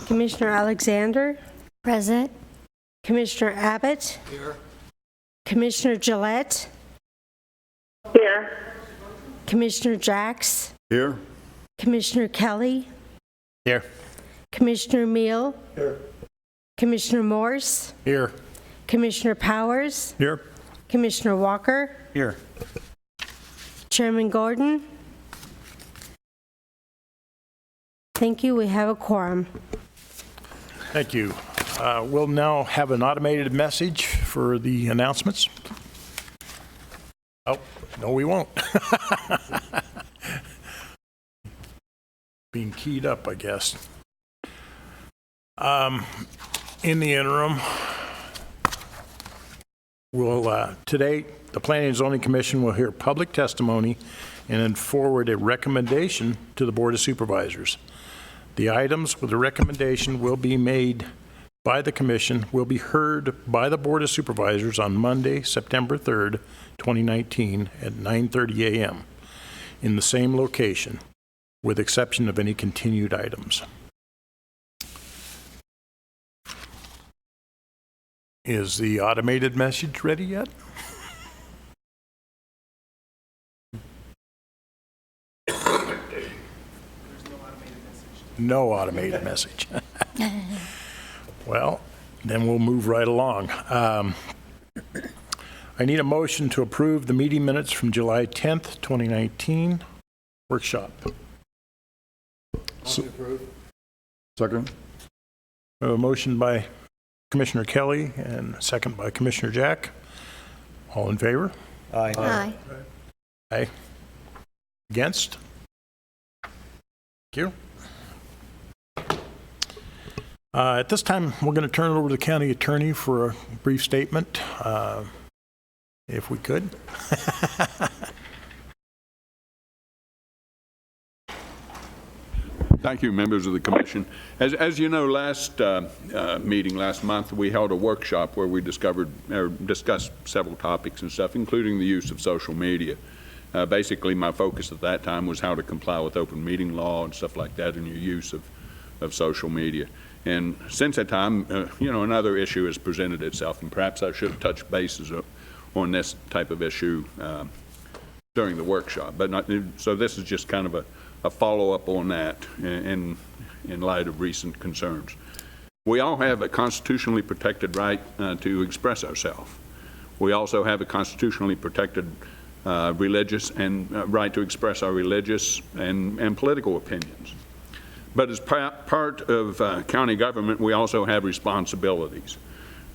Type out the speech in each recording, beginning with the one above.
Commissioner Alexander. Present. Commissioner Abbott. Here. Commissioner Gillette. Here. Commissioner Jacks. Here. Commissioner Kelly. Here. Commissioner Meal. Here. Commissioner Morse. Here. Commissioner Powers. Here. Commissioner Walker. Here. Chairman Gordon. Thank you. We have a quorum. Thank you. We'll now have an automated message for the announcements. Oh, no, we won't. Being keyed up, I guess. In the interim, today, the Planning and Zoning Commission will hear public testimony and then forward a recommendation to the Board of Supervisors. The items with the recommendation will be made by the Commission will be heard by the Board of Supervisors on Monday, September 3rd, 2019 at 9:30 a.m. in the same location, with exception of any continued items. Is the automated message ready yet? No automated message. Well, then we'll move right along. I need a motion to approve the meeting minutes from July 10th, 2019 workshop. Second. A motion by Commissioner Kelly and a second by Commissioner Jack. All in favor? Aye. Aye. Aye. Against? Thank you. At this time, we're going to turn it over to the county attorney for a brief statement, if we could. Thank you, members of the commission. As you know, last month, we held a workshop where we discussed several topics and stuff, including the use of social media. Basically, my focus at that time was how to comply with open meeting law and stuff like that in your use of social media. And since that time, another issue has presented itself, and perhaps I should have touched bases on this type of issue during the workshop. So this is just kind of a follow-up on that in light of recent concerns. We all have a constitutionally protected right to express ourselves. We also have a constitutionally protected religious and right to express our religious and political opinions. But as part of county government, we also have responsibilities.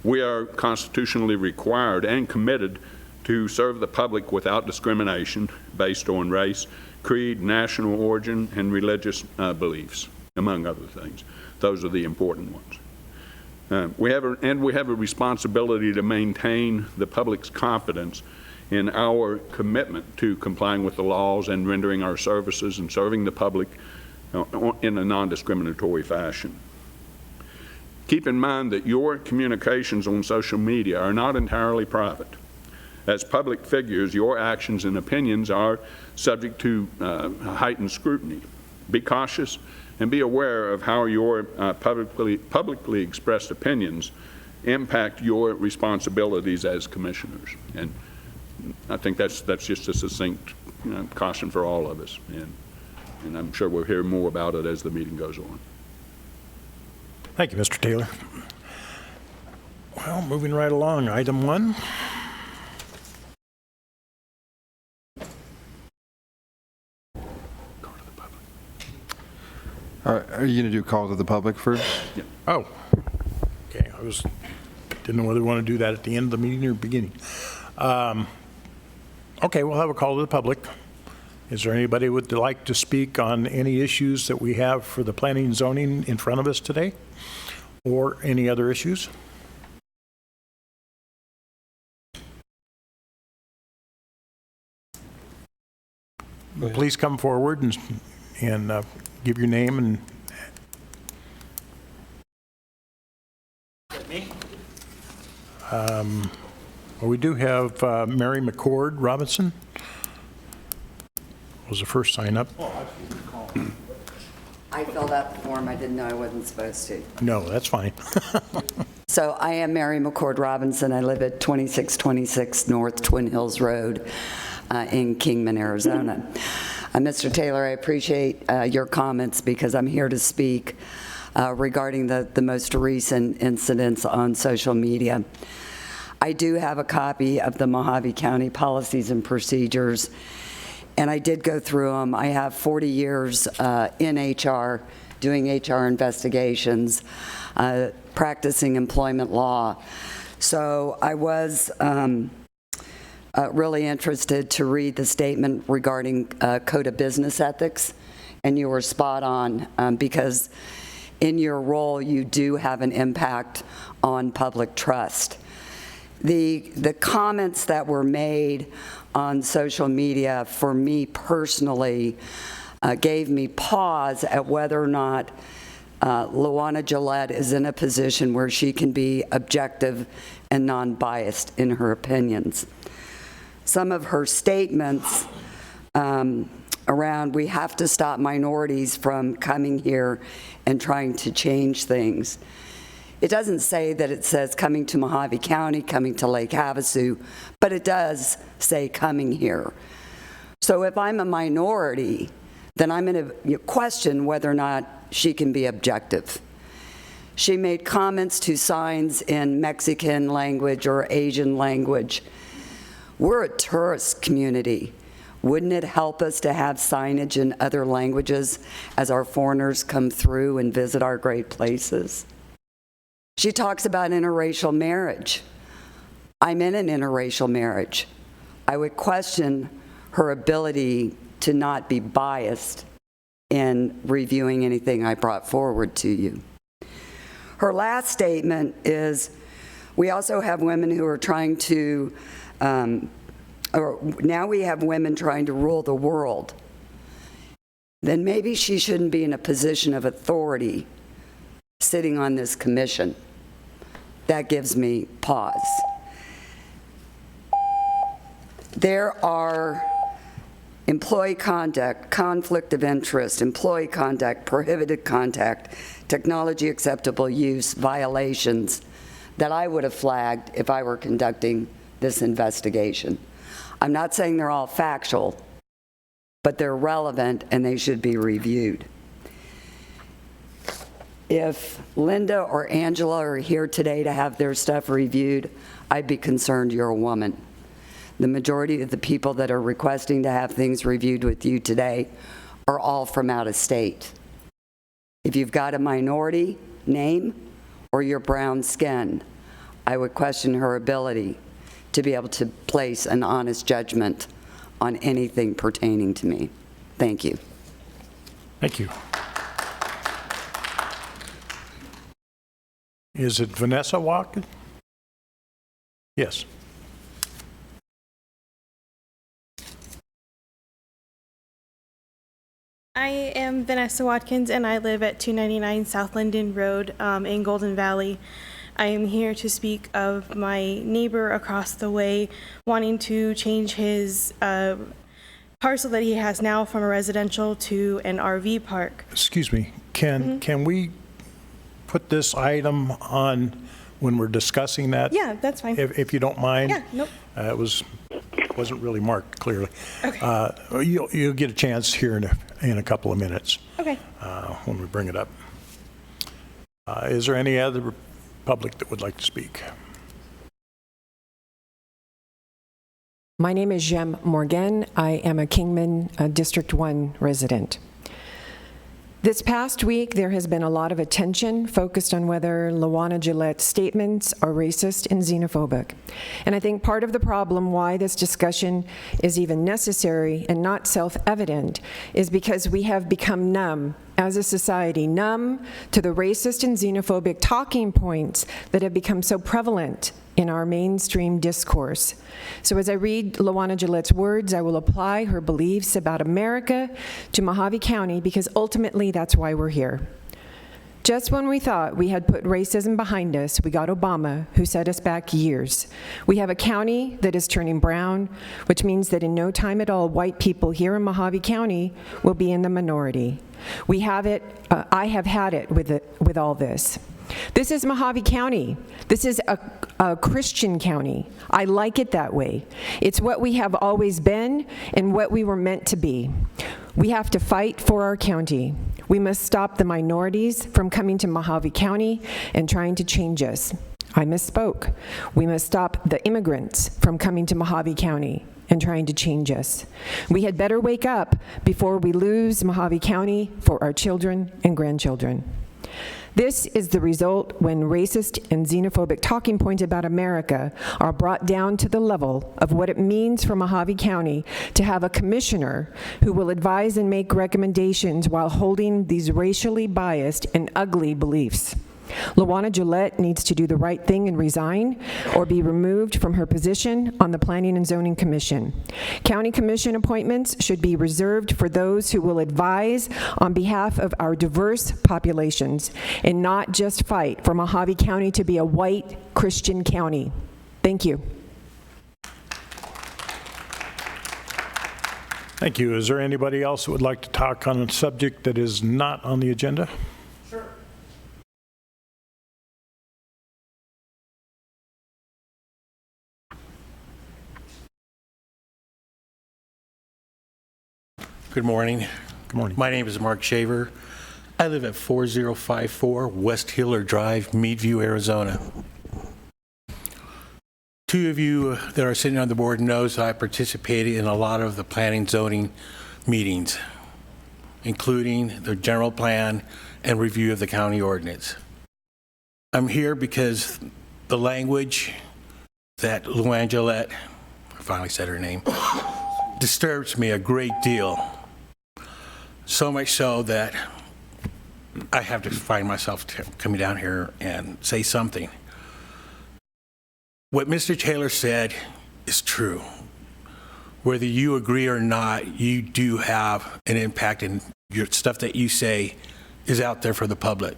We are constitutionally required and committed to serve the public without discrimination based on race, creed, national origin, and religious beliefs, among other things. Those are the important ones. We have a responsibility to maintain the public's confidence in our commitment to complying with the laws and rendering our services and serving the public in a non-discriminatory fashion. Keep in mind that your communications on social media are not entirely private. As public figures, your actions and opinions are subject to heightened scrutiny. Be cautious and be aware of how your publicly expressed opinions impact your responsibilities as commissioners. And I think that's just a succinct caution for all of us. And I'm sure we'll hear more about it as the meeting goes on. Thank you, Mr. Taylor. Well, moving right along, item 1. Are you going to do calls to the public first? Yeah. Oh, okay. Didn't know whether we want to do that at the end of the meeting or beginning. Okay, we'll have a call to the public. Is there anybody who would like to speak on any issues that we have for the planning and zoning in front of us today, or any other issues? Please come forward and give your name and. Well, we do have Mary McCord Robinson. Was the first sign up. I I filled out the form. I didn't know I wasn't supposed to. No, that's fine. So I am Mary McCord Robinson. I live at 2626 North Twin Hills Road in Kingman, Arizona. Mr. Taylor, I appreciate your comments because I'm here to speak regarding the most recent incidents on social media. I do have a copy of the Mojave County Policies and Procedures, and I did go through them. I have 40 years in HR, doing HR investigations, practicing employment law. So I was really interested to read the statement regarding Code of Business Ethics, and you were spot on because in your role you do have an impact on public trust. The comments that were made on social media for me personally gave me pause at whether or not Luana Gillette is in a position where she can be objective and non-biased in her opinions. Some of her statements around we have to stop minorities from coming here and trying to change things. It doesn't say that it says coming to Mojave County, coming to Lake Havasu, but it does say coming here. So if I'm a minority, then I'm going to question whether or not she can be objective. She made comments to signs in Mexican language or Asian language. We're a tourist community. Wouldn't it help us to have signage in other languages as our foreigners come through and visit our great places? She talks about interracial marriage. I'm in an interracial marriage. I would question her ability to not be biased in reviewing anything I brought forward to you. Her last statement is, we also have women who are trying to, or now we have women trying to rule the world. Then maybe she shouldn't be in a position of authority sitting on this commission. That gives me pause. There are employee conduct, conflict of interest, employee conduct, prohibited contact, technology acceptable use, violations that I would have flagged if I were conducting this investigation. I'm not saying they're all factual, but they're relevant and they should be reviewed. If Linda or Angela are here today to have their stuff reviewed, I'd be concerned you're a woman. The majority of the people that are requesting to have things reviewed with you today are all from out of state. If you've got a minority name or you're brown skin, I would question her ability to be able to place an honest judgment on anything pertaining to me. Thank you. Thank you. Is it Vanessa Watkins? Yes. I am Vanessa Watkins, and I live at 299 South Linden Road in Golden Valley. I am here to speak of my neighbor across the way wanting to change his parcel that he has now from a residential to an RV park. Excuse me, can we put this item on when we're discussing that? Yeah, that's fine. If you don't mind? Yeah, nope. It wasn't really marked clearly. Okay. You'll get a chance here in a couple of minutes. Okay. When we bring it up. Is there any other public that would like to speak? My name is Jem Morgan. I am a Kingman District 1 resident. This past week, there has been a lot of attention focused on whether Luana Gillette's statements are racist and xenophobic. And I think part of the problem why this discussion is even necessary and not self-evident is because we have become numb as a society, numb to the racist and xenophobic talking points that have become so prevalent in our mainstream discourse. So as I read Luana Gillette's words, I will apply her beliefs about America to Mojave County because ultimately that's why we're here. Just when we thought we had put racism behind us, we got Obama, who set us back years. We have a county that is turning brown, which means that in no time at all, white people here in Mojave County will be in the minority. We have it, I have had it with all this. This is Mojave County. This is a Christian county. I like it that way. It's what we have always been and what we were meant to be. We have to fight for our county. We must stop the minorities from coming to Mojave County and trying to change us. I misspoke. We must stop the immigrants from coming to Mojave County and trying to change us. We had better wake up before we lose Mojave County for our children and grandchildren. This is the result when racist and xenophobic talking points about America are brought down to the level of what it means for Mojave County to have a commissioner who will advise and make recommendations while holding these racially biased and ugly beliefs. Lawana Gillette needs to do the right thing and resign or be removed from her position on the Planning and Zoning Commission. County Commission appointments should be reserved for those who will advise on behalf of our diverse populations and not just fight for Mojave County to be a white Christian county. Thank you. Thank you. Is there anybody else that would like to talk on a subject that is not on the agenda? Good morning. Good morning. My name is Mark Shaver. I live at 4054 West Hiller Drive, Meadview, Arizona. Two of you that are sitting on the board knows that I participated in a lot of the planning zoning meetings, including the general plan and review of the county ordinance. I'm here because the language that Luann Gillette, I finally said her name, disturbs me a great deal. So much so that I have to find myself coming down here and say something. What Mr. Taylor said is true. Whether you agree or not, you do have an impact, and your stuff that you say is out there for the public.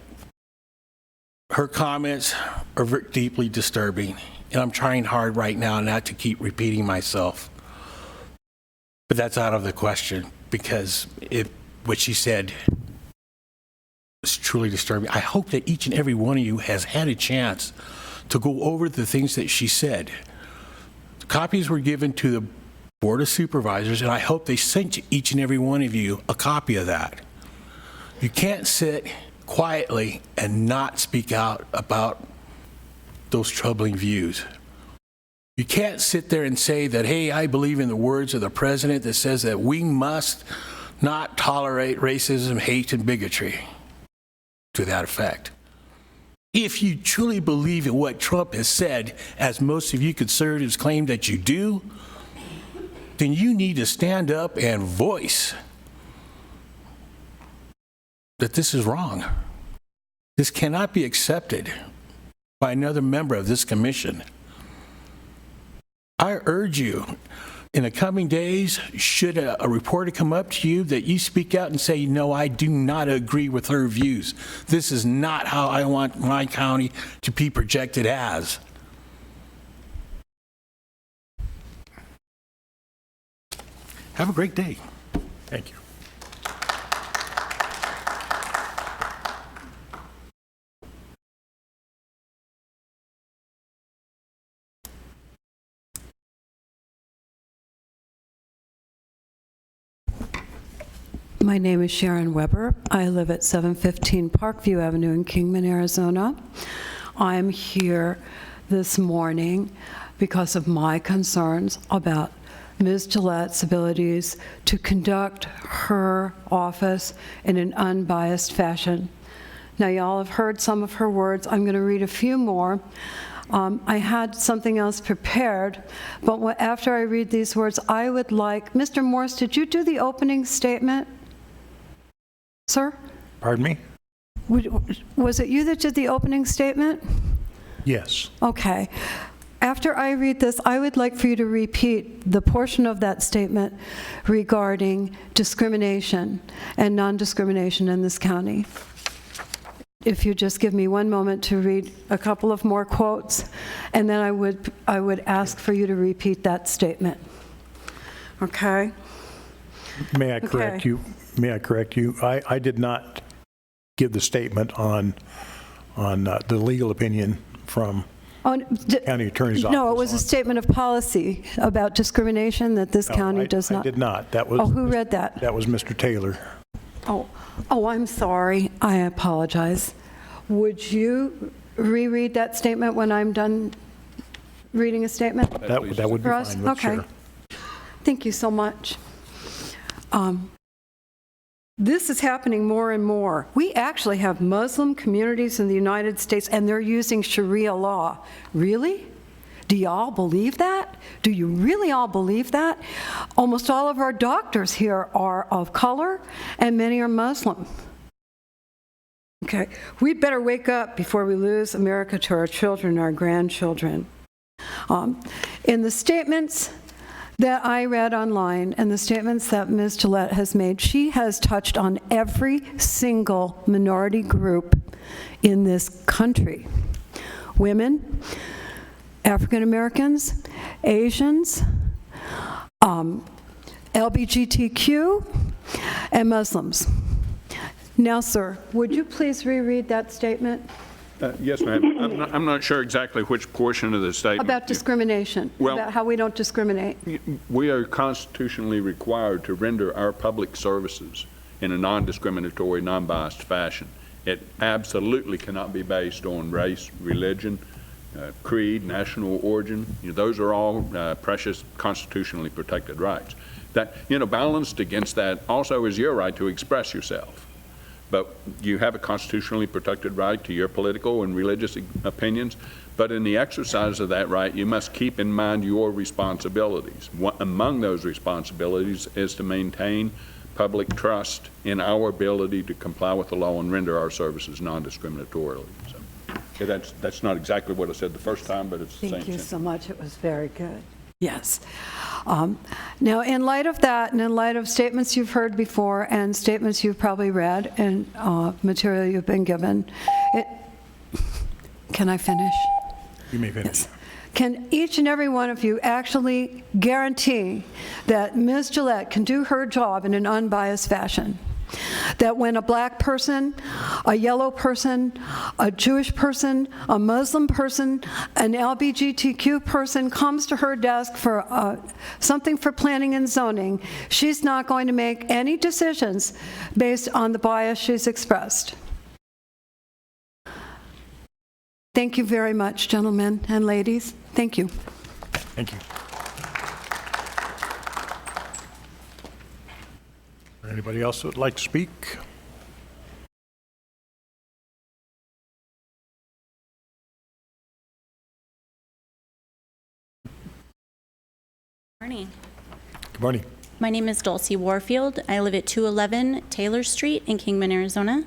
Her comments are deeply disturbing, and I'm trying hard right now not to keep repeating myself. But that's out of the question, because what she said is truly disturbing. I hope that each and every one of you has had a chance to go over the things that she said. The copies were given to the Board of Supervisors, and I hope they sent each and every one of you a copy of that. You can't sit quietly and not speak out about those troubling views. You can't sit there and say that, hey, I believe in the words of the president that says that we must not tolerate racism, hate, and bigotry, to that effect. If you truly believe in what Trump has said, as most of you conservatives claim that you do, then you need to stand up and voice that this is wrong. This cannot be accepted by another member of this commission. I urge you, in the coming days, should a reporter come up to you, that you speak out and say, no, I do not agree with her views. This is not how I want my county to be projected as. Have a great day. Thank you. My name is Sharon Weber. I live at 715 Parkview Avenue in Kingman, Arizona. I'm here this morning because of my concerns about Ms. Gillette's abilities to conduct her office in an unbiased fashion. Now, y'all have heard some of her words. I'm going to read a few more. I had something else prepared, but after I read these words, I would like, Mr. Morse, did you do the opening statement? Sir? Pardon me? Was it you that did the opening statement? Yes. Okay. After I read this, I would like for you to repeat the portion of that statement regarding discrimination and non-discrimination in this county. if you just give me one moment to read a couple of more quotes, and then I would ask for you to repeat that statement. Okay? May I correct Okay. you? May I correct you? I did not give the statement on the legal opinion from Oh, county attorney's office. no, it was a on- statement of policy about discrimination that this No, county does I not. did not. That was. Oh, who read that? That was Mr. Taylor. Oh, I'm sorry. I apologize. Would you reread that statement when I'm done reading a statement? That would be For us? fine with Okay. Chair. Thank you so much. This is happening more and more. We actually have Muslim communities in the United States, and they're using Sharia law. Really? Do y'all believe that? Do you really all believe that? Almost all of our doctors here are of color, and many are Muslim. Okay, we'd better wake up before we lose America to our children and our grandchildren. In the statements that I read online and the statements that Ms. Gillette has made, she has touched on every single minority group in this country. Women, African Americans, Asians, LGBTQ, and Muslims. Now, sir, would you please reread that statement Yes, ma'am. I'm not sure exactly which portion of the statement. about discrimination, Well- about how we don't discriminate? We are constitutionally required to render our public services in a non-discriminatory, non-biased fashion. It absolutely cannot be based on race, religion, creed, national origin. Those are all precious constitutionally protected rights. That, balanced against that also is your right to express yourself. But you have a constitutionally protected right to your political and religious opinions. But in the exercise of that right, you must keep in mind your responsibilities. Among those responsibilities is to maintain public trust in our ability to comply with the law and render our services non-discriminatorily. So, that's not exactly what I said the first time, but it's the same Thank you sentence. so much. It was very good. Yes. Now, in light of that, and in light of statements you've heard before and statements you've probably read and material you've been given, can I finish? You may finish. Can each and every one of you actually guarantee that Ms. Gillette can do her job in an unbiased fashion? That when a black person, a yellow person, a Jewish person, a Muslim person, an LGBTQ person comes to her desk for something for planning and zoning, she's not going to make any decisions based on the bias she's expressed. Thank you very much, gentlemen and ladies. Thank you. Thank you. Anybody else that would like to speak? Morning. Good morning. My name is Dulcie Warfield. I live at 211 Taylor Street in Kingman, Arizona.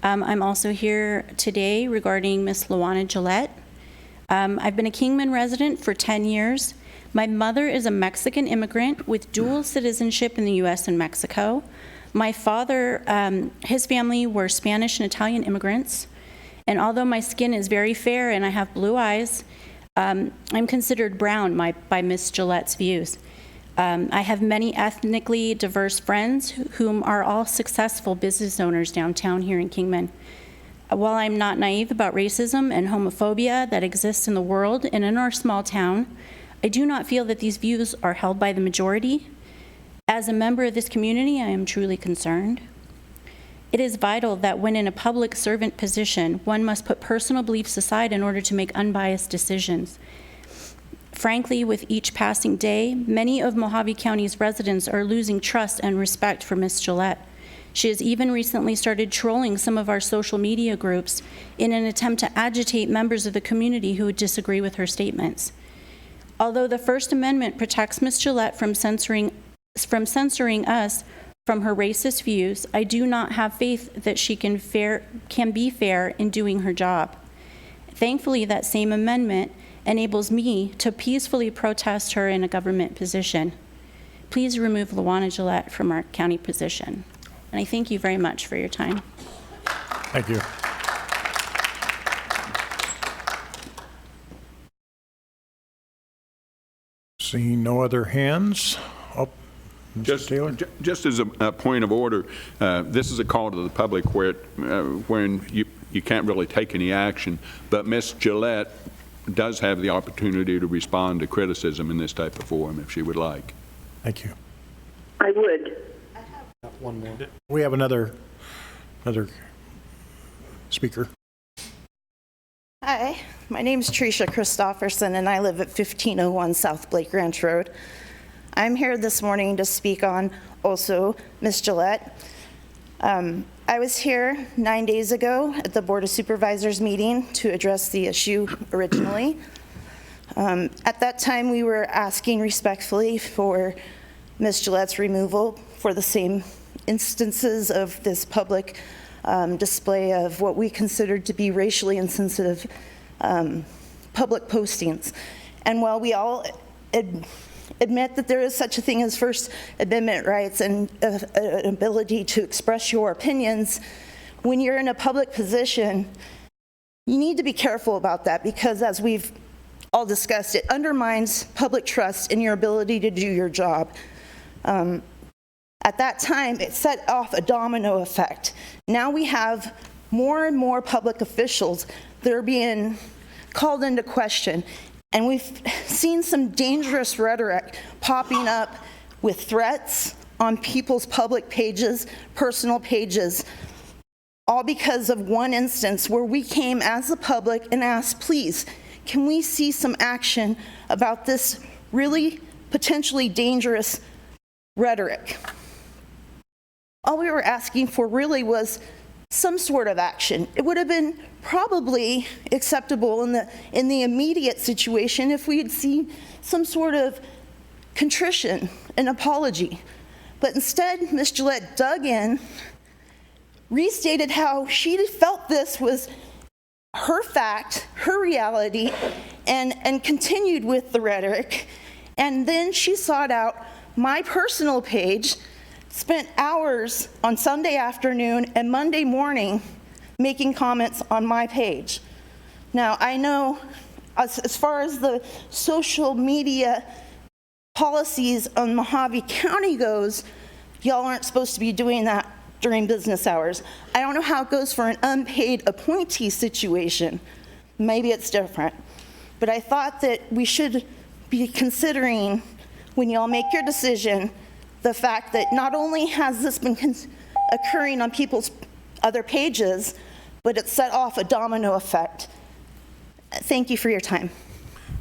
I'm also here today regarding Miss Luana Gillette. I've been a Kingman resident for 10 years. My mother is a Mexican immigrant with dual citizenship in the U.S. and Mexico. My father, his family were Spanish and Italian immigrants. And although my skin is very fair and I have blue eyes, I'm considered brown by Miss Gillette's views. I have many ethnically diverse friends whom are all successful business owners downtown here in Kingman. While I'm not naive about racism and homophobia that exists in the world and in our small town, I do not feel that these views are held by the majority. As a member of this community, I am truly concerned. It is vital that when in a public servant position, one must put personal beliefs aside in order to make unbiased decisions. Frankly, with each passing day, many of Mojave County's residents are losing trust and respect for Ms. Gillette. She has even recently started trolling some of our social media groups in an attempt to agitate members of the community who would disagree with her statements. Although the First Amendment protects Ms. Gillette from censoring us from her racist views, I do not have faith that she can be fair in doing her job. Thankfully, that same amendment enables me to peacefully protest her in a government position. Please remove Luana Gillette from our county position. And I thank you very much for your time. Thank you. Seeing no other hands? Oh, Mr. Taylor? Just as a point of order, this is a call to the public where, when you can't really take any action, but Ms. Gillette does have the opportunity to respond to criticism in this type of forum if she would like. Thank you. I would. We have another speaker. Hi, my name is Tricia Christofferson, and I live at 1501 South Blake Ranch Road. I'm here this morning to speak on also Ms. Gillette. I was here 9 days ago at the Board of Supervisors meeting to address the issue originally. At that time, we were asking respectfully for Ms. Gillette's removal for the same instances of this public display of what we considered to be racially insensitive public postings. And while we all admit that there is such a thing as First Amendment rights and an ability to express your opinions, when you're in a public position, you need to be careful about that, because as we've all discussed, it undermines public trust in your ability to do your job. At that time, it set off a domino effect. Now we have more and more public officials that are being called into question, and we've seen some dangerous rhetoric popping up with threats on people's public pages, personal pages, all because of one instance where we came as the public and asked, please, can we see some action about this really potentially dangerous rhetoric? All we were asking for really was some sort of action. It would have been probably acceptable in the immediate situation if we had seen some sort of contrition, an apology. But instead, Ms. Gillette dug in, restated how she felt this was her fact, her reality, and continued with the rhetoric. And then she sought out my personal page, spent hours on Sunday afternoon and Monday morning making comments on my page. Now, I know as far as the social media policies on Mojave County goes, y'all aren't supposed to be doing that during business hours. I don't know how it goes for an unpaid appointee situation. Maybe it's different. But I thought that we should be considering, when y'all make your decision, the fact that not only has this been occurring on people's other pages, but it set off a domino effect. Thank you for your time.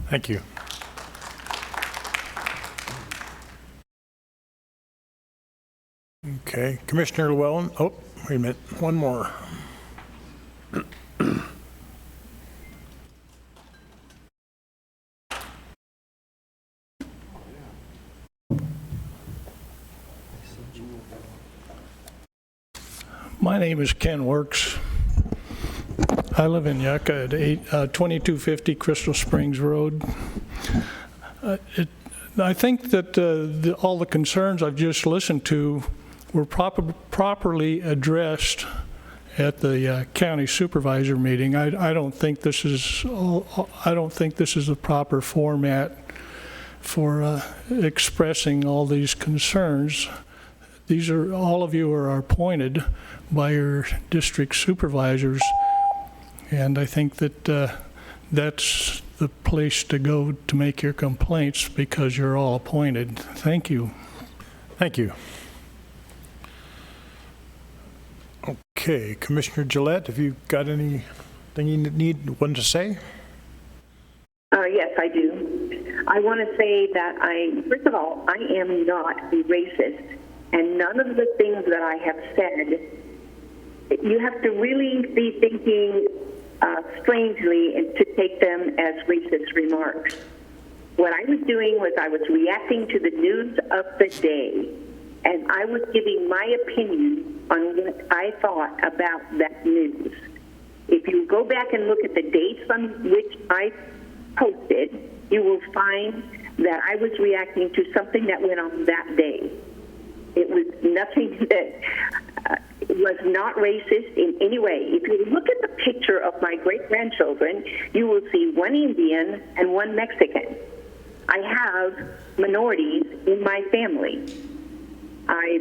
Thank you. Okay, Commissioner Llewellyn. Oh, wait a minute, one more. My name is Ken Works. I live in Yucca at 2250 Crystal Springs Road. I think that all the concerns I've just listened to were properly addressed at the county supervisor meeting. I don't think this is the proper format for expressing all these concerns. These are, all of you are appointed by your district supervisors, and I think that that's the place to go to make your complaints, because you're all appointed. Thank you. Thank you. Okay, Commissioner Gillette, have you got anything you want to say? Yes, I do. I want to say that first of all, I am not a racist, and none of the things that I have said, you have to really be thinking strangely and to take them as racist remarks. What I was doing was I was reacting to the news of the day, and I was giving my opinion on what I thought about that news. If you go back and look at the dates on which I posted, you will find that I was reacting to something that went on that day. It was nothing that was not racist in any way. If you look at the picture of my great-grandchildren, you will see one Indian and one Mexican. I have minorities in my family. I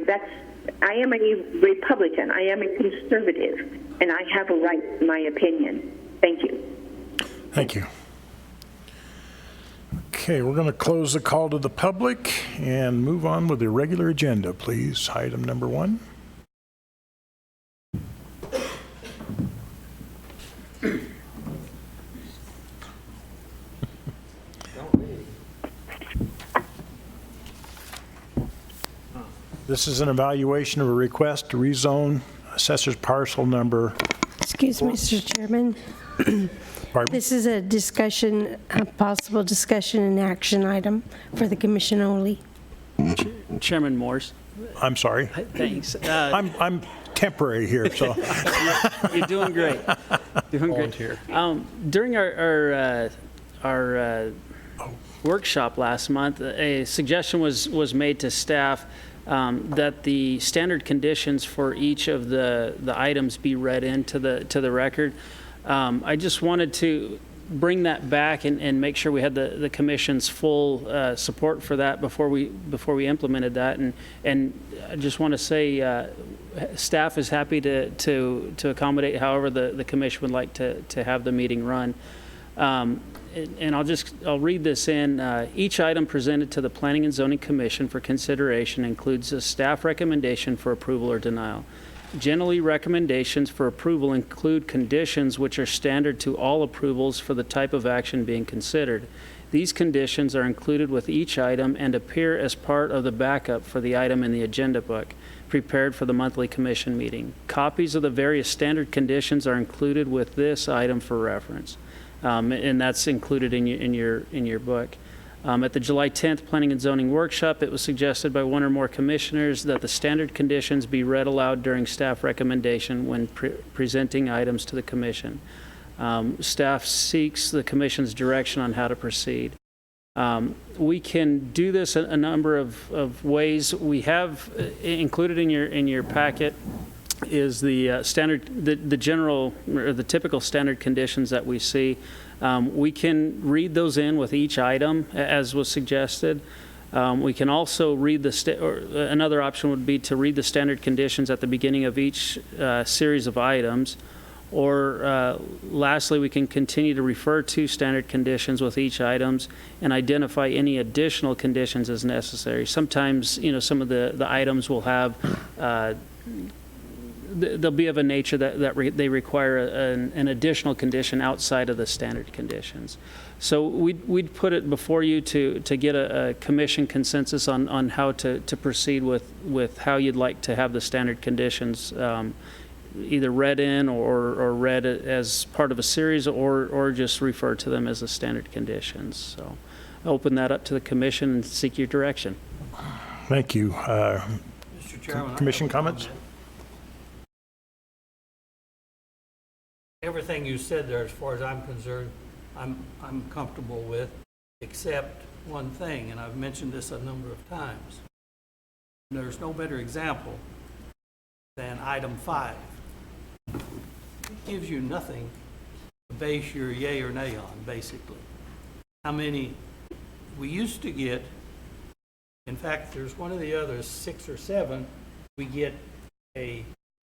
am a Republican. I am a conservative, and I have a right to my opinion. Thank you. Thank you. Okay, we're going to close the call to the public and move on with the regular agenda, please. Item number 1. This is an evaluation of a request to rezone assessor's parcel number. Excuse me, Mr. Chairman. Pardon? This is a discussion, a possible discussion and action item for the commission only. Chairman Morse. I'm sorry. Thanks. I'm temporary here, so. You're doing great. Doing Volunteer. great. During our workshop last month, a suggestion was made to staff that the standard conditions for each of the items be read into the record. I just wanted to bring that back and make sure we had the commission's full support for that before we implemented that. And I just want to say staff is happy to accommodate however the commission would like to have the meeting run. And I'll read this in. Each item presented to the Planning and Zoning Commission for consideration includes a staff recommendation for approval or denial. Generally, recommendations for approval include conditions which are standard to all approvals for the type of action being considered. These conditions are included with each item and appear as part of the backup for the item in the agenda book, prepared for the monthly commission meeting. Copies of the various standard conditions are included with this item for reference. And that's included in your book. At the July 10th Planning and Zoning Workshop, it was suggested by one or more commissioners that the standard conditions be read aloud during staff recommendation when presenting items to the commission. Staff seeks the commission's direction on how to proceed. We can do this a number of ways. We have included in your packet is the standard, the general or the typical standard conditions that we see. We can read those in with each item as was suggested. We can also read another option would be to read the standard conditions at the beginning of each series of items. Or lastly, we can continue to refer to standard conditions with each items and identify any additional conditions as necessary. Sometimes, some of the items will have they'll be of a nature that they require an additional condition outside of the standard conditions. So we'd put it before you to get a commission consensus on how to proceed with how you'd like to have the standard conditions either read in or read as part of a series or just refer to them as the standard conditions. So I'll open that up to the commission and seek your direction. Thank you. Mr. Chairman, commission comments? Everything you said there, as far as I'm concerned, I'm comfortable with, except one thing, and I've mentioned this a number of times. There's no better example than item 5. It gives you nothing to base your yay or nay on, basically. How many we used to get, in fact, there's one of the others, 6 or 7, we get a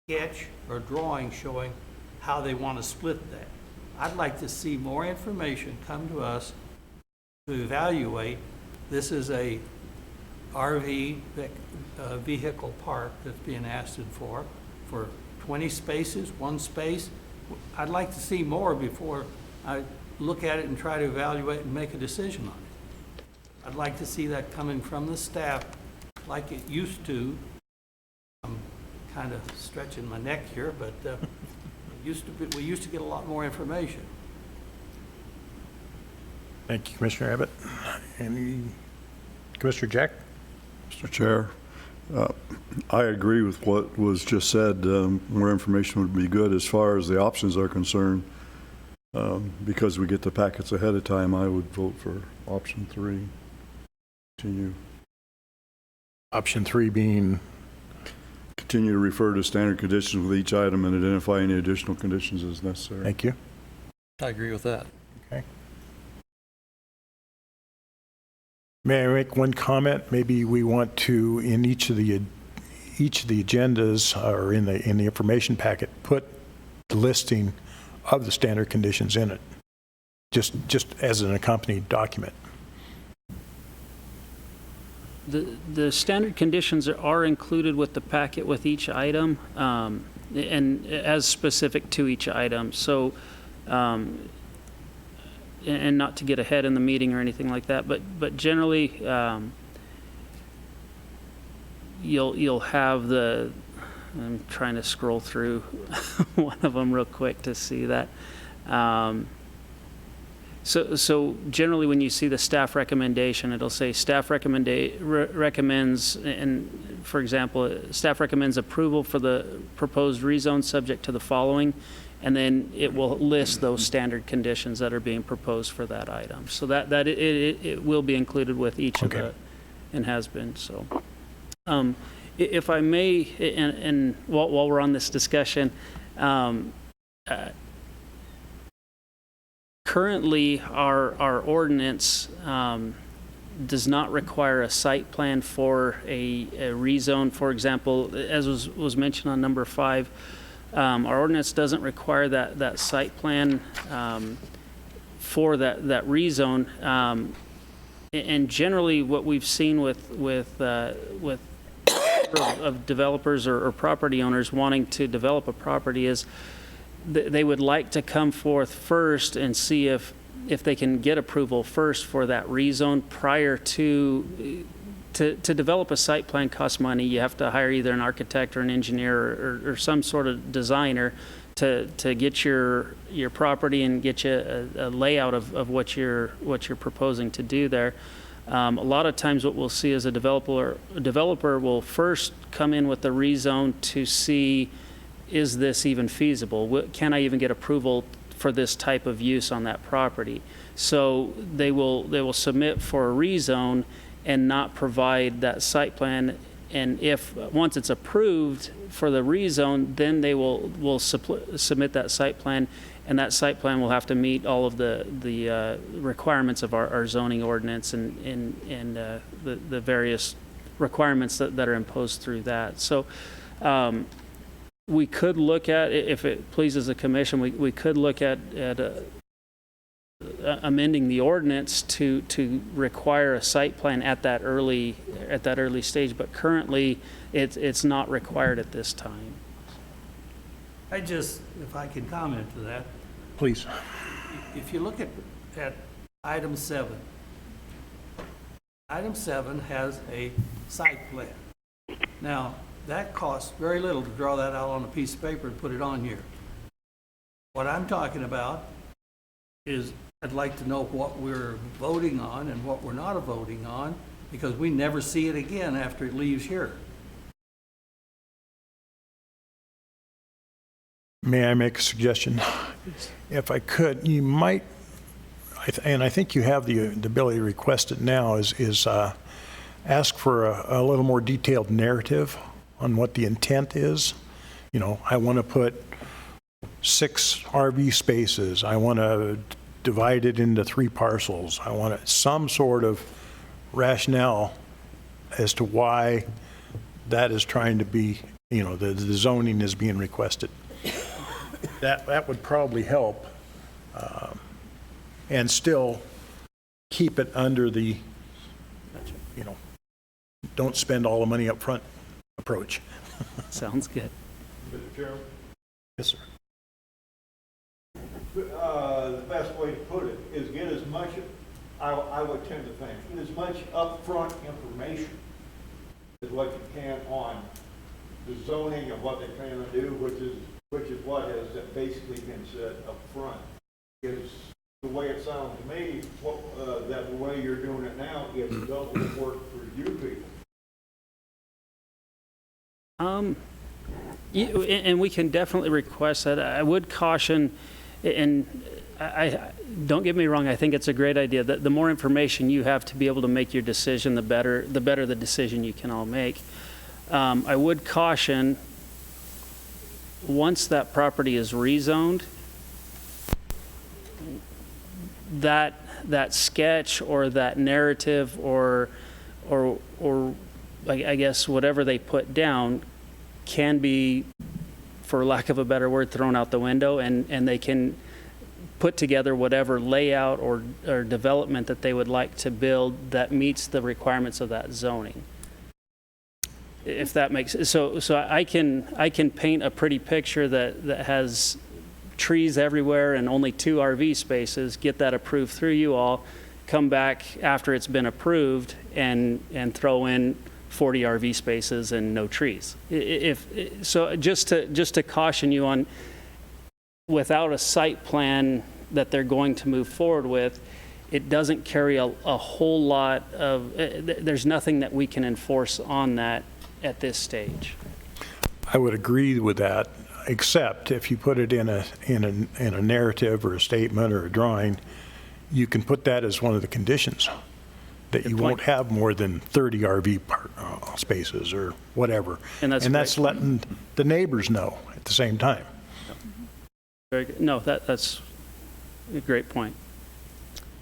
sketch or drawing showing how they want to split that. I'd like to see more information come to us to evaluate. This is a RV vehicle park that's being asked for 20 spaces, 1 space. I'd like to see more before I look at it and try to evaluate and make a decision on it. I'd like to see that coming from the staff like it used to. I'm kind of stretching my neck here, but we used to get a lot more information. Thank you, Commissioner Abbott. Commissioner Jack? Mr. Chair, I agree with what was just said. More information would be good as far as the options are concerned. Because we get the packets ahead of time, I would vote for option 3. Continue. Option 3 being? Continue to refer to standard conditions with each item and identify any additional conditions as necessary. Thank you. I agree with that. Okay. May I make one comment? Maybe we want to, in each of the agendas or in the information packet, put the listing of the standard conditions in it, just as an accompanied document. The standard conditions are included with the packet with each item, and as specific to each item. So, and not to get ahead in the meeting or anything like that, but generally, you'll have the. I'm trying to scroll through one of them real quick to see that. So generally, when you see the staff recommendation, it'll say staff recommends, and for example, staff recommends approval for the proposed rezone subject to the following, and then it will list those standard conditions that are being proposed for that item. So that it will be included with each of the, and has been. So, if I may, and while we're on this discussion. Currently, our ordinance does not require a site plan for a rezone. For example, as was mentioned on number 5, our ordinance doesn't require that site plan for that rezone. And generally, what we've seen with of developers or property owners wanting to develop a property is they would like to come forth first and see if they can get approval first for that rezone prior to develop a site plan costs money. You have to hire either an architect or an engineer or some sort of designer to get your property and get you a layout of what you're proposing to do there. A lot of times what we'll see is a developer will first come in with the rezone to see, is this even feasible? Can I even get approval for this type of use on that property? So they will submit for a rezone and not provide that site plan. And if once it's approved for the rezone, then they will submit that site plan, and that site plan will have to meet all of the requirements of our zoning ordinance and the various requirements that are imposed through that. So. We could look at, if it pleases the commission, we could look at amending the ordinance to require a site plan at that early stage, but currently it's not required at this time. If I can comment to that. Please. If you look at item 7, item 7 has a site plan. Now, that costs very little to draw that out on a piece of paper and put it on here. What I'm talking about is I'd like to know what we're voting on and what we're not voting on, because we never see it again after it leaves here. May I make a suggestion? If I could, you might, and I think you have the ability to request it now, is ask for a little more detailed narrative on what the intent is. You know, I want to put 6 RV spaces. I want to divide it into 3 parcels. I want some sort of rationale as to why that is trying to be, you know, the zoning is being requested. That would probably help, and still keep it under the, you know, don't spend all the money up front approach. Sounds good. Mr. Chairman? Yes, sir. The best way to put it is get as much, I would tend to think, get as much upfront information as what you can on the zoning and what they plan to do, which is what has basically been said up front. Because the way it sounds to me, that the way you're doing it now is double the work for you people. And we can definitely request that. I would caution, and I don't get me wrong, I think it's a great idea that the more information you have to be able to make your decision, the better the decision you can all make. I would caution, once that property is rezoned, that sketch or that narrative or I guess whatever they put down can be, for lack of a better word, thrown out the window, and they can put together whatever layout or development that they would like to build that meets the requirements of that zoning. If that makes so I can paint a pretty picture that has trees everywhere and only 2 RV spaces, get that approved through you all, come back after it's been approved and throw in 40 RV spaces and no trees. Just to caution you on, without a site plan that they're going to move forward with, it doesn't carry a whole lot of, there's nothing that we can enforce on that at this stage. I would agree with that, except if you put it in a narrative or a statement or a drawing, you can put that as one of the conditions, that you won't have more than 30 RV spaces or whatever. And that's letting the neighbors know at the same time. Very good. No, that's a great point.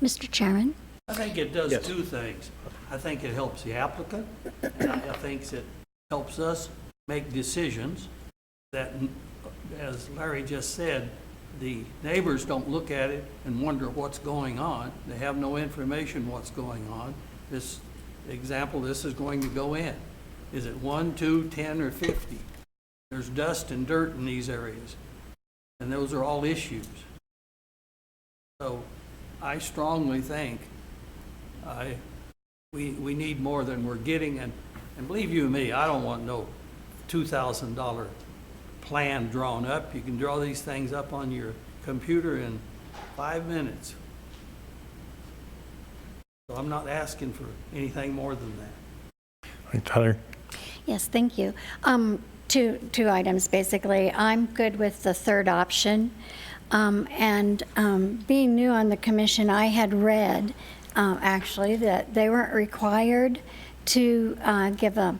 Mr. Chairman? I think it does two things. I think it helps the applicant, and I think it helps us make decisions that, as Larry just said, the neighbors don't look at it and wonder what's going on. They have no information what's going on. This example, this is going to go in. Is it 1, 2, 10, or 50? There's dust and dirt in these areas, and those are all issues. So I strongly think we need more than we're getting, and believe you me, I don't want no $2,000 plan drawn up. You can draw these things up on your computer in 5 minutes. So I'm not asking for anything more than that. Tyler? Yes, thank you. Two items, basically. I'm good with the third option. Being new on the commission, I had read, actually, that they weren't required to give a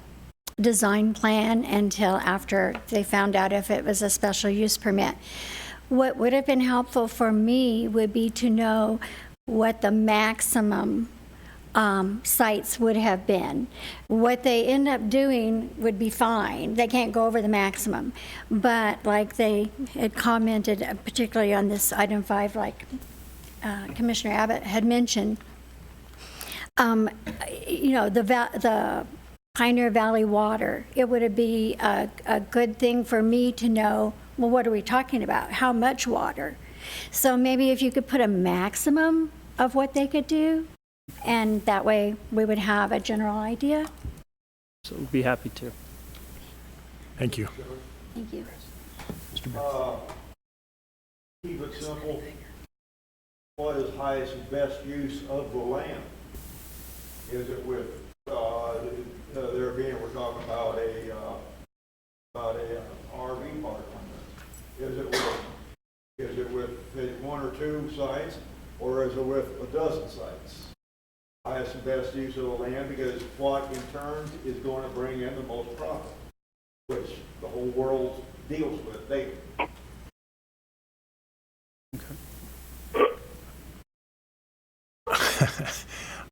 design plan until after they found out if it was a special use permit. What would have been helpful for me would be to know what the maximum sites would have been. What they end up doing would be fine. They can't go over the maximum. But like they had commented, particularly on this item 5, like Commissioner Abbott had mentioned, the Pioneer Valley water, it would be a good thing for me to know, well, what are we talking about? How much water? So maybe if you could put a maximum of what they could do, and that way we would have a general idea. So we'd be happy to. Thank you. Thank you. Keep it simple. What is highest and best use of the land? Is it with there again, we're talking about a RV park on this. Is it with 1 or 2 sites, or is it with a dozen sites? Highest and best use of the land, because what in turn is going to bring in the most profit, which the whole world deals with daily.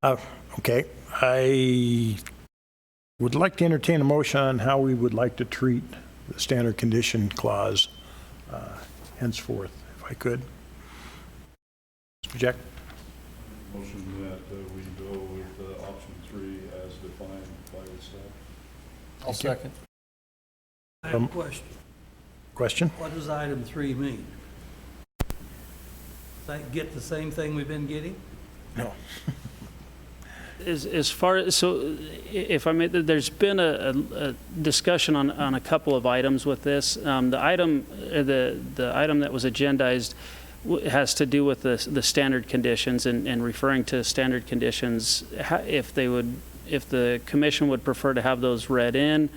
Okay. I would like to entertain a motion on how we would like to treat the standard condition clause henceforth, if I could. Mr. Jack? Motion that we go with option 3 as defined by the staff. I'll second. I have a question. Question? What does item 3 mean? Get the same thing we've been getting? No. As far as, so if I may, there's been a discussion on a couple of items with this. The item that was agendized has to do with the standard conditions and referring to standard conditions. If the commission would prefer to have those read in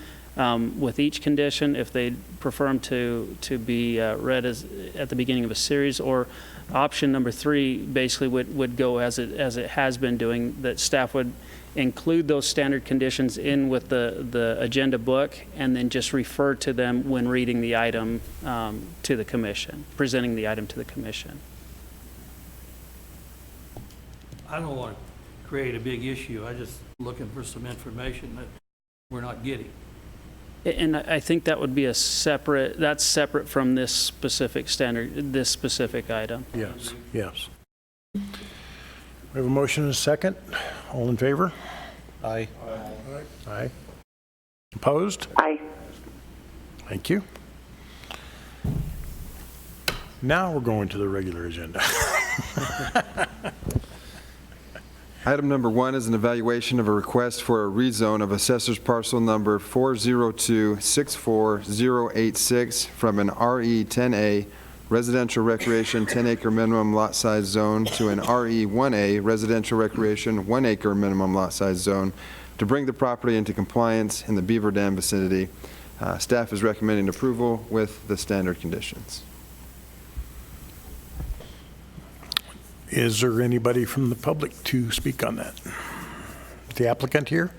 with each condition, if they prefer them to be read as at the beginning of a series, or option number 3 basically would go as it has been doing, that staff would include those standard conditions in with the agenda book and then just refer to them when reading the item to the commission, presenting the item to the commission. I don't want to create a big issue. I'm just looking for some information that we're not getting. And I think that would be that's separate from this specific standard, this specific item. Yes, yes. We have a motion and a second. All in favor? Aye. Aye. Opposed? Aye. Thank you. Now we're going to the regular agenda. Item number 1 is an evaluation of a request for a rezone of assessor's parcel number 402-64086 from an RE10A residential recreation 10-acre minimum lot size zone to an RE1A residential recreation 1-acre minimum lot size zone to bring the property into compliance in the Beaver Dam vicinity. Staff is recommending approval with the standard conditions. Is there anybody from the public to speak on that? The applicant here?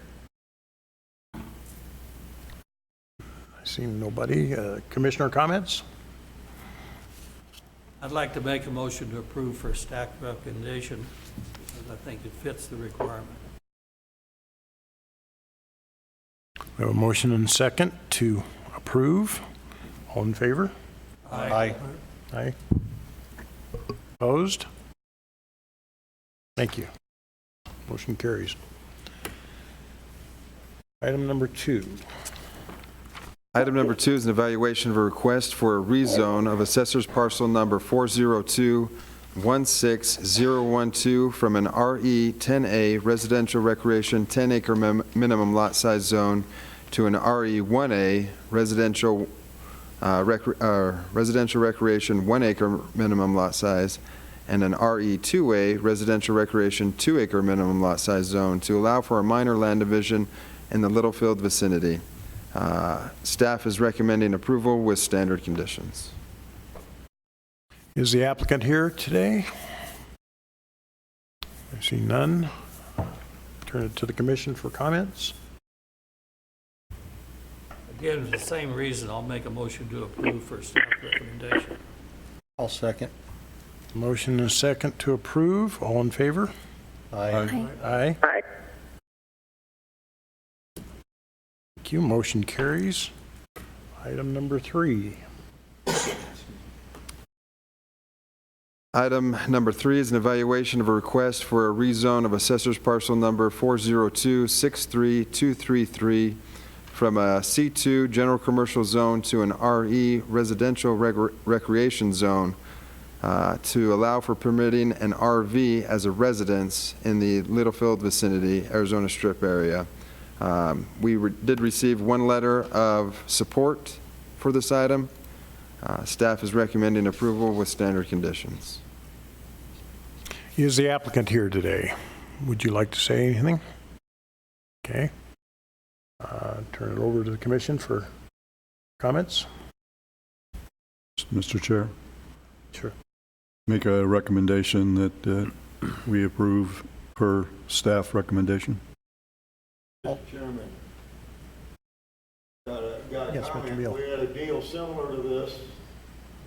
I see nobody. Commissioner comments? I'd like to make a motion to approve for staff recommendation because I think it fits the requirement. We have a motion and a second to approve. All in favor? Aye. Aye. Opposed? Thank you. Motion carries. Item number 2. Item number 2 is an evaluation of a request for a rezone of assessor's parcel number 402-16012 from an RE10A residential recreation 10-acre minimum lot size zone to an RE1A residential recreation 1-acre minimum lot size and an RE2A residential recreation 2-acre minimum lot size zone to allow for a minor land division in the Littlefield vicinity. Staff is recommending approval with standard conditions. Is the applicant here today? I see none. Turn it to the commission for comments. Again, for the same reason, I'll make a motion to approve for staff recommendation. I'll second. Motion and a second to approve. All in favor? Aye. Aye. Aye. Thank you. Motion carries. Item number 3. Item number 3 is an evaluation of a request for a rezone of assessor's parcel number 402-63233 from a C2 general commercial zone to an RE residential recreation zone to allow for permitting an RV as a residence in the Littlefield vicinity, Arizona Strip area. We did receive one letter of support for this item. Staff is recommending approval with standard conditions. Is the applicant here today? Would you like to say anything? Okay. Turn it over to the commission for comments. Mr. Chair, Sure. make a recommendation that we approve per staff recommendation. Mr. Chairman, got a Yes, Mr. comment. Beal. We had a deal similar to this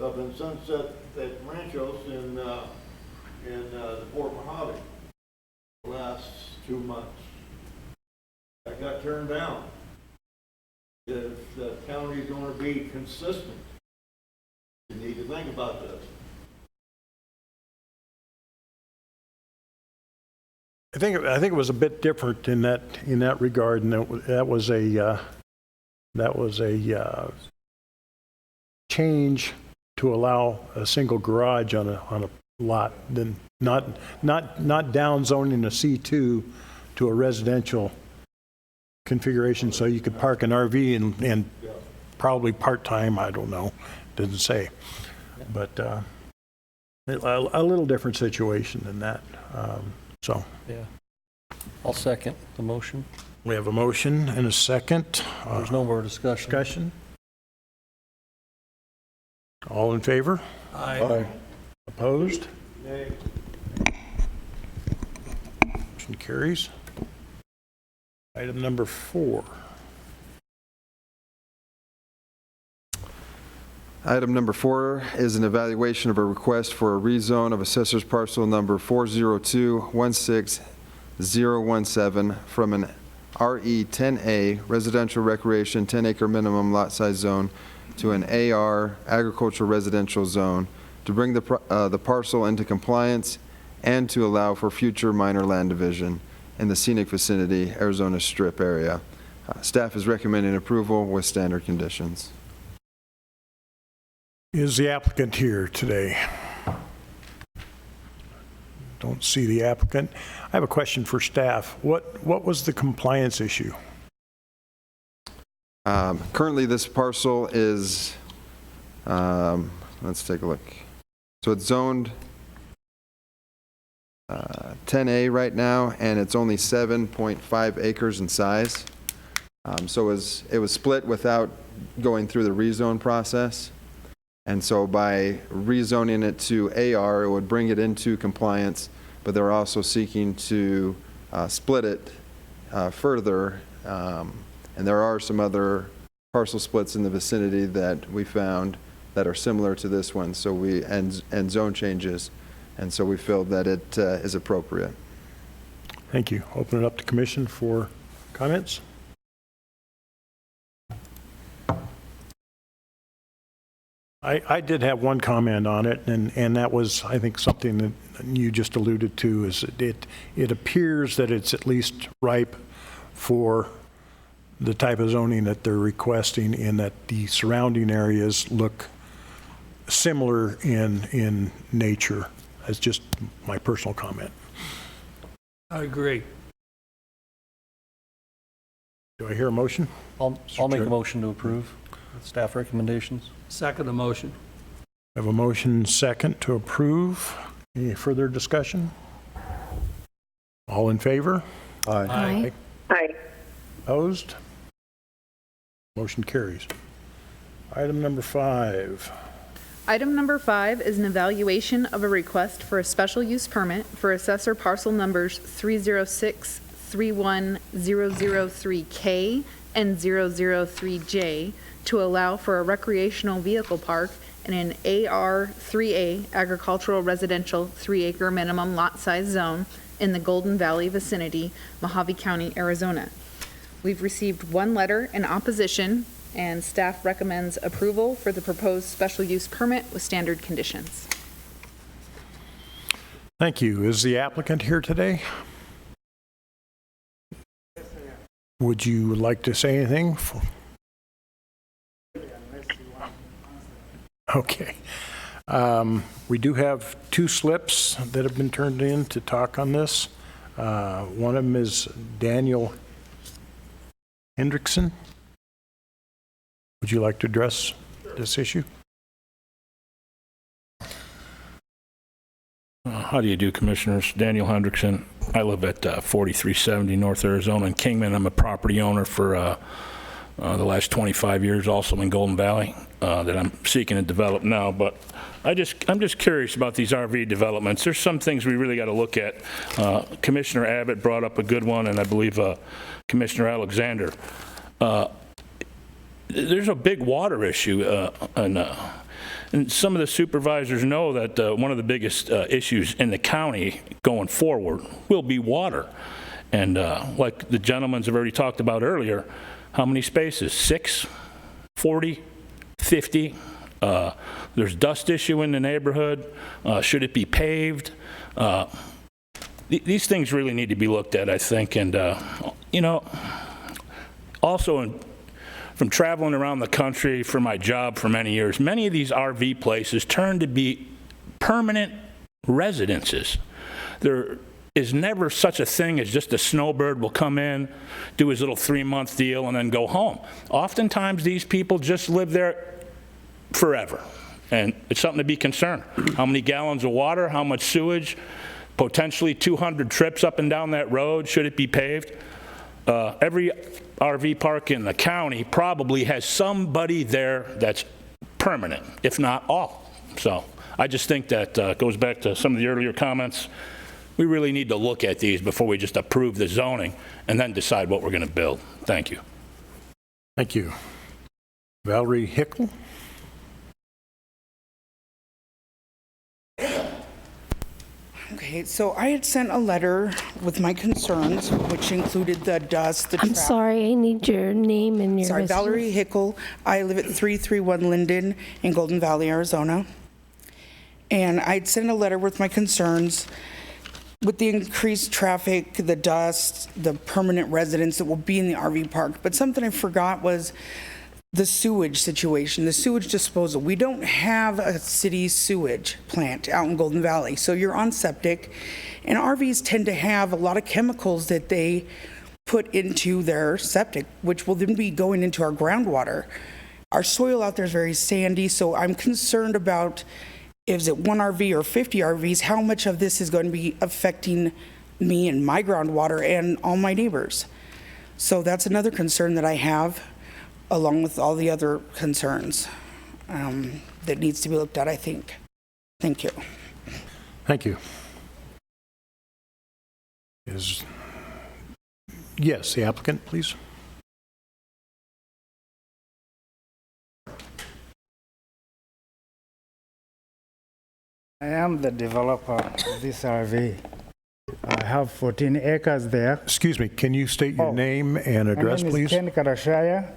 up in Sunset at Ranchos in the Port Mojave the last 2 months. That got turned down. If the county's going to be consistent, you need to think about this. I think it was a bit different in that regard, and that was a change to allow a single garage on a lot, then not down zoning a C2 to a residential configuration, so you could park an RV and probably part-time, I don't know, didn't say, but a little different situation than that. So Yeah. I'll second the motion. we have a motion and a second. There's no more discussion. All in favor? Aye. Opposed? Nay. Motion carries. Item number 4. Item number 4 is an evaluation of a request for a rezone of assessor's parcel number 402-16017 from an RE10A residential recreation 10-acre minimum lot size zone to an AR agricultural residential zone to bring the parcel into compliance and to allow for future minor land division in the scenic vicinity Arizona Strip area. Staff is recommending approval with standard conditions. Is the applicant here today? Don't see the applicant. I have a question for staff. What was the compliance issue? Currently, this parcel is, let's take a look. So it's zoned 10A right now, and it's only 7.5 acres in size. So it was split without going through the rezone process. And so by rezoning it to AR, it would bring it into compliance, but they're also seeking to split it further. And there are some other parcel splits in the vicinity that we found that are similar to this one, so and zone changes, and so we feel that it is appropriate. Thank you. Open it up to commission for comments. I did have one comment on it, and that was, I think, something that you just alluded to, is it appears that it's at least ripe for the type of zoning that they're requesting, in that the surrounding areas look similar in nature. That's just my personal comment. I agree. Do I hear a motion? I'll make a motion to approve with staff recommendations. Second the motion. I have a motion second to approve. Any further discussion? All in favor? Aye. Aye. Opposed? Motion carries. Item number 5. Item number 5 is an evaluation of a request for a special use permit for assessor parcel numbers 306-31003K and 003J to allow for a recreational vehicle park in an AR3A agricultural residential 3-acre minimum lot size zone in the Golden Valley vicinity, Mojave County, Arizona. We've received one letter in opposition, and staff recommends approval for the proposed special use permit with standard conditions. Thank you. Is the applicant here today? Would you like to say anything? Okay. We do have 2 slips that have been turned in to talk on this. One of them is Daniel Hendrickson. Would you like to address this issue? How do you do, Commissioners? Daniel Hendrickson. I live at 4370 North Arizona in Kingman. I'm a property owner for the last 25 years, also in Golden Valley, that I'm seeking to develop now. But I'm just curious about these RV developments. There's some things we really got to look at. Commissioner Abbott brought up a good one, and I believe Commissioner Alexander. There's a big water issue, and some of the supervisors know that one of the biggest issues in the county going forward will be water. And like the gentlemen have already talked about earlier, how many spaces? 6, 40, 50? There's dust issue in the neighborhood. Should it be paved? These things really need to be looked at, I think. And, you know, also from traveling around the country for my job for many years, many of these RV places turn to be permanent residences. There is never such a thing as just a snowbird will come in, do his little 3-month deal, and then go home. Oftentimes, these people just live there forever, and it's something to be concerned. How many gallons of water, how much sewage, potentially 200 trips up and down that road, should it be paved? Every RV park in the county probably has somebody there that's permanent, if not all. So I just think that goes back to some of the earlier comments. We really need to look at these before we just approve the zoning and then decide what we're going to build. Thank you. Thank you. Valerie Hickle? Okay, so I had sent a letter with my concerns, which included the dust, the I'm traffic. sorry, I need your name and your Sorry, business. Valerie Hickel. I live at 331 Linden in Golden Valley, Arizona. And I'd sent a letter with my concerns with the increased traffic, the dust, the permanent residents that will be in the RV park. But something I forgot was the sewage situation, the sewage disposal. We don't have a city sewage plant out in Golden Valley, so you're on septic, and RVs tend to have a lot of chemicals that they put into their septic, which will then be going into our groundwater. Our soil out there is very sandy, so I'm concerned about, is it one RV or 50 RVs, how much of this is going to be affecting me and my groundwater and all my neighbors. So that's another concern that I have, along with all the other concerns that needs to be looked at, I think. Thank you. Thank you. Yes, the applicant, please. I am the developer of this RV. I have 14 acres there. Excuse me, can you state your name and address, My name please? is Ken Karashaya.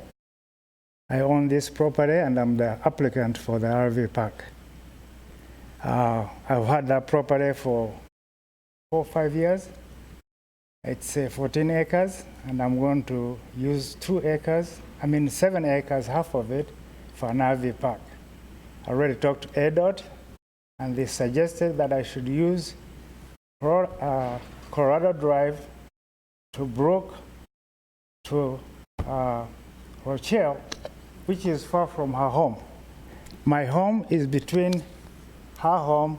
I own this property and I'm the applicant for the RV park. I've had that property for 4 or 5 years. It's 14 acres and I'm going to use 7 acres, half of it, for an RV park. I already talked to ADOT and they suggested that I should use Colorado Drive to Brook to Rochelle, which is far from her home. My home is between her home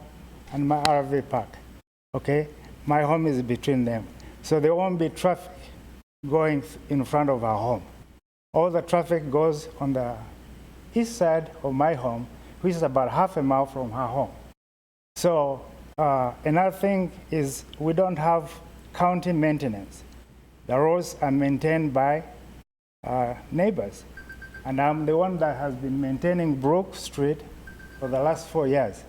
and my RV park, okay? My home is between them. So there won't be traffic going in front of her home. All the traffic goes on the east side of my home, which is about half a mile from her home. So another thing is we don't have county maintenance. The roads are maintained by neighbors. And I'm the one that has been maintaining Brook Street for the last 4 years.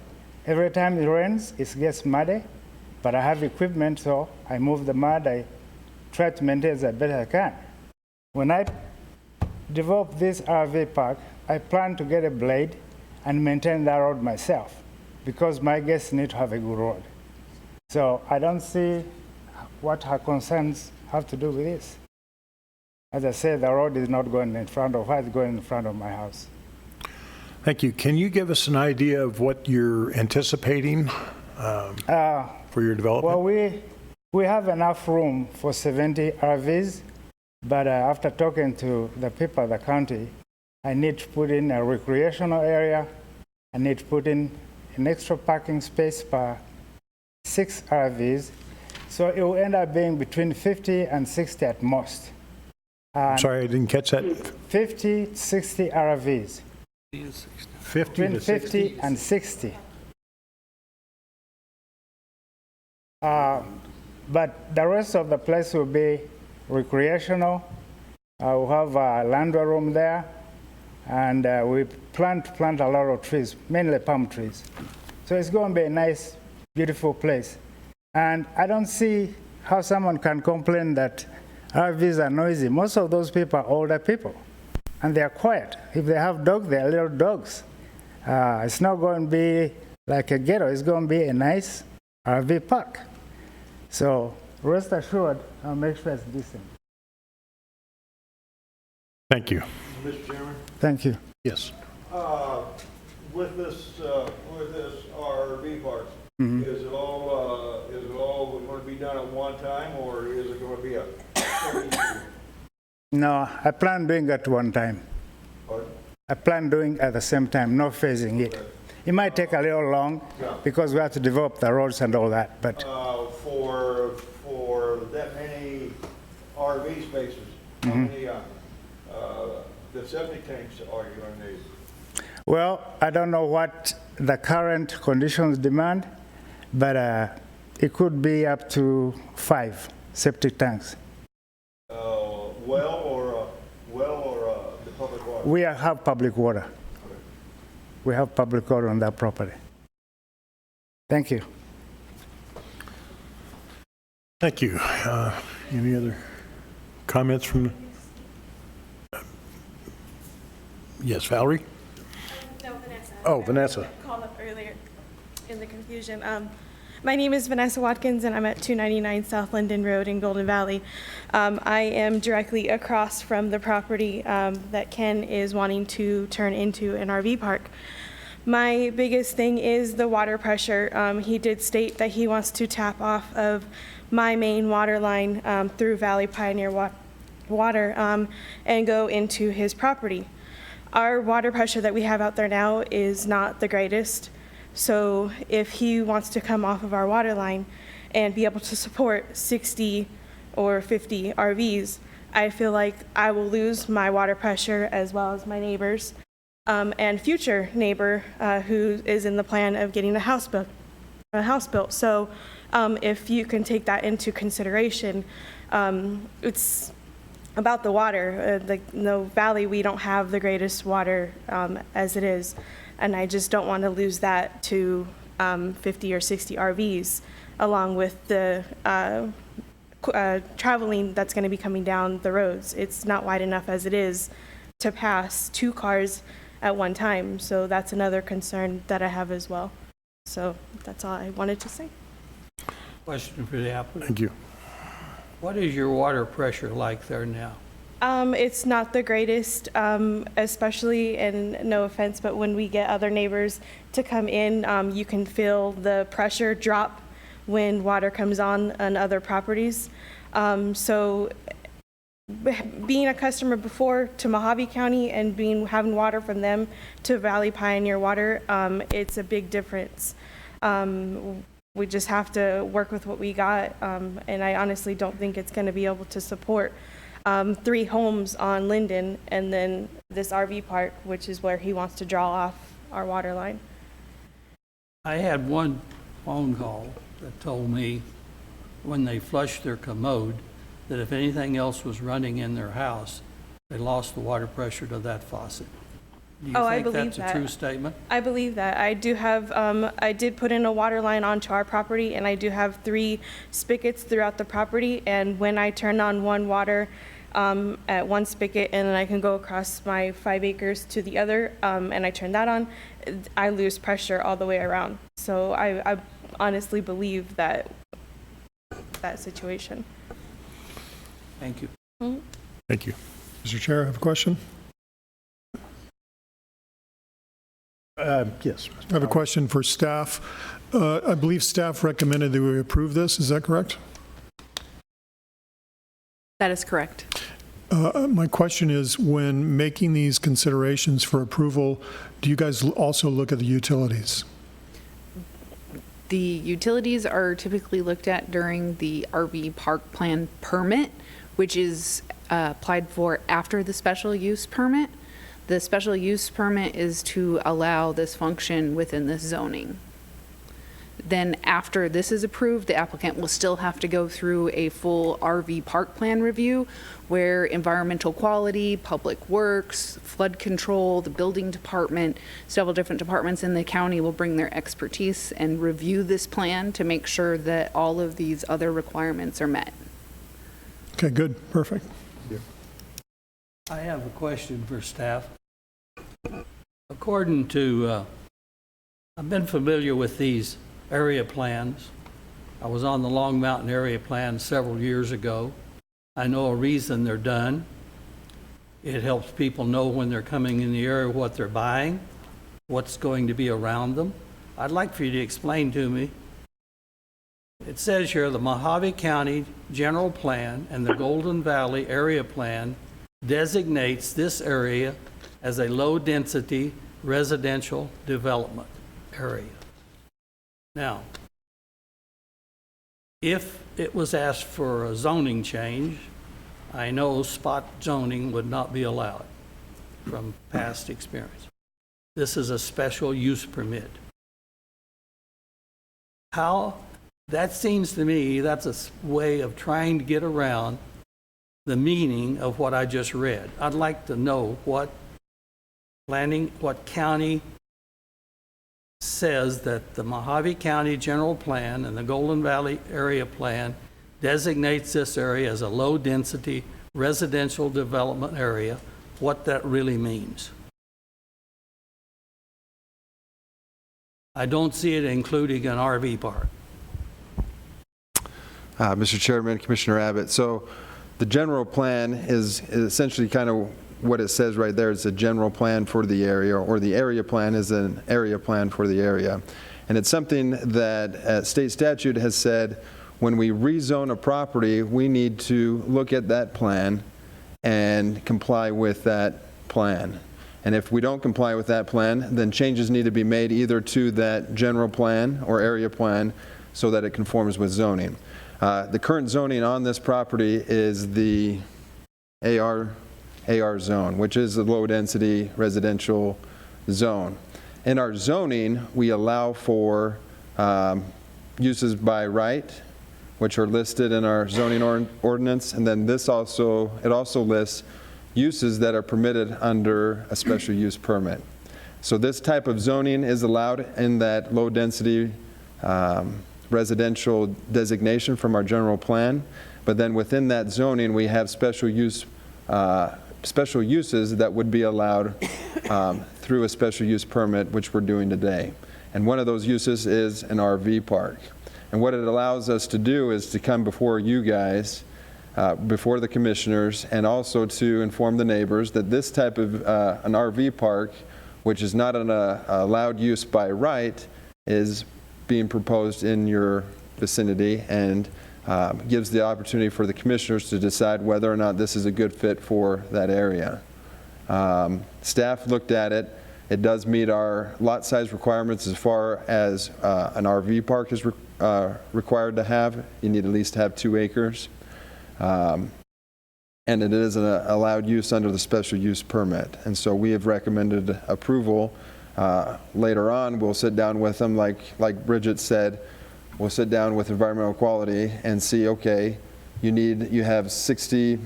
Every time it rains, it gets muddy, but I have equipment, so I move the mud. I try to maintain as best I can. When I develop this RV park, I plan to get a blade and maintain that road myself, because my guests need to have a good road. So I don't see what her concerns have to do with this. As I said, the road is not going in front of her, it's going in front of my house. Thank you. Can you give us an idea of what you're anticipating for your development? Well, we have enough room for 70 RVs, but after talking to the people at the county, I need to put in a recreational area. I need to put in an extra parking space per 6 RVs. So it will end up being between 50 and 60 at most. Sorry, I didn't catch that. 50, 60 RVs. 50 between to 50 60? and 60. But the rest of the place will be recreational. We'll have a laundry room there, and we plan to plant a lot of trees, mainly palm trees. So it's going to be a nice, beautiful place. And I don't see how someone can complain that RVs are noisy. Most of those people are older people, and they are quiet. If they have dogs, they are little dogs. It's not going to be like a ghetto. It's going to be a nice RV park. So rest assured, I'll make sure it's decent. Thank you. Mr. Chairman? Thank you. Yes. With this RV park, is it all going to be done at one time, or is it going to be a? No, I plan doing it at one time. Pardon? I plan doing at the same time, not phasing it. It might take a little long because we have to develop the roads and all that, but For that many RV spaces, how many the septic tanks are you going to need? well, I don't know what the current conditions demand, but it could be up to 5 septic tanks. Well or the public water? We have public water. We have public water on that property. Thank you. Thank you. Any other comments from? Yes, Valerie? No, Vanessa. Oh, Vanessa. Called up earlier in the confusion. My name is Vanessa Watkins, and I'm at 299 South Linden Road in Golden Valley. I am directly across from the property that Ken is wanting to turn into an RV park. My biggest thing is the water pressure. He did state that he wants to tap off of my main water line through Valley Pioneer Water and go into his property. Our water pressure that we have out there now is not the greatest. So if he wants to come off of our water line and be able to support 60 or 50 RVs, I feel like I will lose my water pressure as well as my neighbors and future neighbor who is in the plan of getting a house built. So if you can take that into consideration, it's about the water. The valley, we don't have the greatest water as it is. And I just don't want to lose that to 50 or 60 RVs, along with the traveling that's going to be coming down the roads. It's not wide enough as it is to pass 2 cars at one time. So that's another concern that I have as well. So that's all I wanted to say. Question for the applicant. Thank you. What is your water pressure like there now? It's not the greatest, especially, and no offense, but when we get other neighbors to come in, you can feel the pressure drop when water comes on other properties. So being a customer before to Mojave County and having water from them to Valley Pioneer Water, it's a big difference. We just have to work with what we got, and I honestly don't think it's going to be able to support 3 homes on Linden and then this RV park, which is where he wants to draw off our water line. I had one phone call that told me when they flushed their commode that if anything else was running in their house, they lost the water pressure to that faucet. Do you I think believe that's a true statement? I believe that. I do have, I did put in a water line onto our property, and I do have 3 spigots throughout the property, and when I turn on one water at one spigot and then I can go across my 5 acres to the other, and I turn that on, I lose pressure all the way around. So I honestly believe that situation. Thank you. Mm-hmm. Thank you. Mr. Chair, I have a question. Yes. I have a question for staff. I believe staff recommended that we approve this. Is that correct? That is correct. My question is, when making these considerations for approval, do you guys also look at the utilities? The utilities are typically looked at during the RV park plan permit, which is applied for after the special use permit. The special use permit is to allow this function within this zoning. Then after this is approved, the applicant will still have to go through a full RV park plan review where environmental quality, public works, flood control, the building department, several different departments in the county will bring their expertise and review this plan to make sure that all of these other requirements are met. Okay, good, perfect. I have a question for staff. According to, I've been familiar with these area plans. I was on the Long Mountain area plan several years ago. I know a reason they're done. It helps people know when they're coming in the area what they're buying, what's going to be around them. I'd like for you to explain to me. It says here the Mojave County General Plan and the Golden Valley Area Plan designates this area as a low-density residential development area. Now, if it was asked for a zoning change, I know spot zoning would not be allowed from past experience. This is a special use permit. How, that seems to me, that's a way of trying to get around the meaning of what I just read. I'd like to know what county says that the Mojave County General Plan and the Golden Valley Area Plan designates this area as a low-density residential development area, what that really means. I don't see it including an RV park. Mr. Chairman, Commissioner Abbott, so the general plan is essentially kind of what it says right there. It's a general plan for the area, or the area plan is an area plan for the area. And it's something that state statute has said when we rezone a property, we need to look at that plan and comply with that plan. And if we don't comply with that plan, then changes need to be made either to that general plan or area plan so that it conforms with zoning. The current zoning on this property is the AR zone, which is the low-density residential zone. In our zoning, we allow for uses by right, which are listed in our zoning ordinance, and then it also lists uses that are permitted under a special use permit. So this type of zoning is allowed in that low-density residential designation from our general plan, but then within that zoning, we have special uses that would be allowed through a special use permit, which we're doing today. And one of those uses is an RV park. And what it allows us to do is to come before you guys, before the commissioners, and also to inform the neighbors that this type of an RV park, which is not an allowed use by right, is being proposed in your vicinity, and gives the opportunity for the commissioners to decide whether or not this is a good fit for that area. Staff looked at it. It does meet our lot size requirements as far as an RV park is required to have. You need at least have 2 acres. And it is an allowed use under the special use permit. And so we have recommended approval. Later on, we'll sit down with them, like Bridget said, we'll sit down with environmental quality and see, okay, you have 60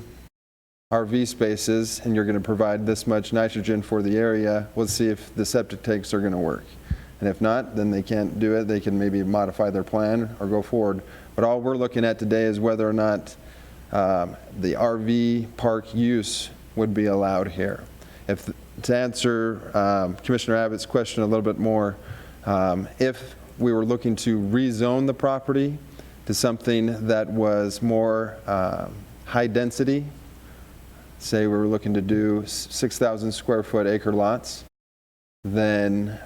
RV spaces and you're going to provide this much nitrogen for the area. Let's see if the septic tanks are going to work. And if not, then they can't do it. They can maybe modify their plan or go forward. But all we're looking at today is whether or not the RV park use would be allowed here. To answer Commissioner Abbott's question a little bit more, if we were looking to rezone the property to something that was more high density, say we were looking to do 6,000 square foot acre lots, then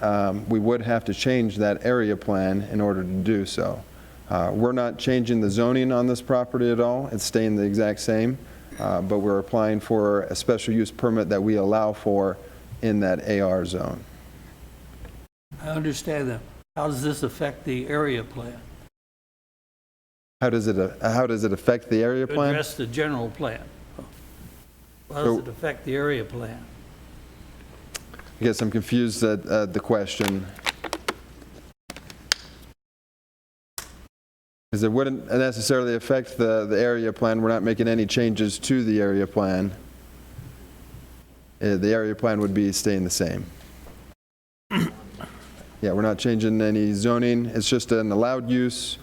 we would have to change that area plan in order to do so. We're not changing the zoning on this property at all. It's staying the exact same, but we're applying for a special use permit that we allow for in that AR zone. I understand that. How does this affect the area plan? How does it affect the area plan? Address the general plan. How does it affect the area plan? I guess I'm confused at the question. Because it wouldn't necessarily affect the area plan. We're not making any changes to the area plan. The area plan would be staying the same. Yeah, we're not changing any zoning. It's just an allowed use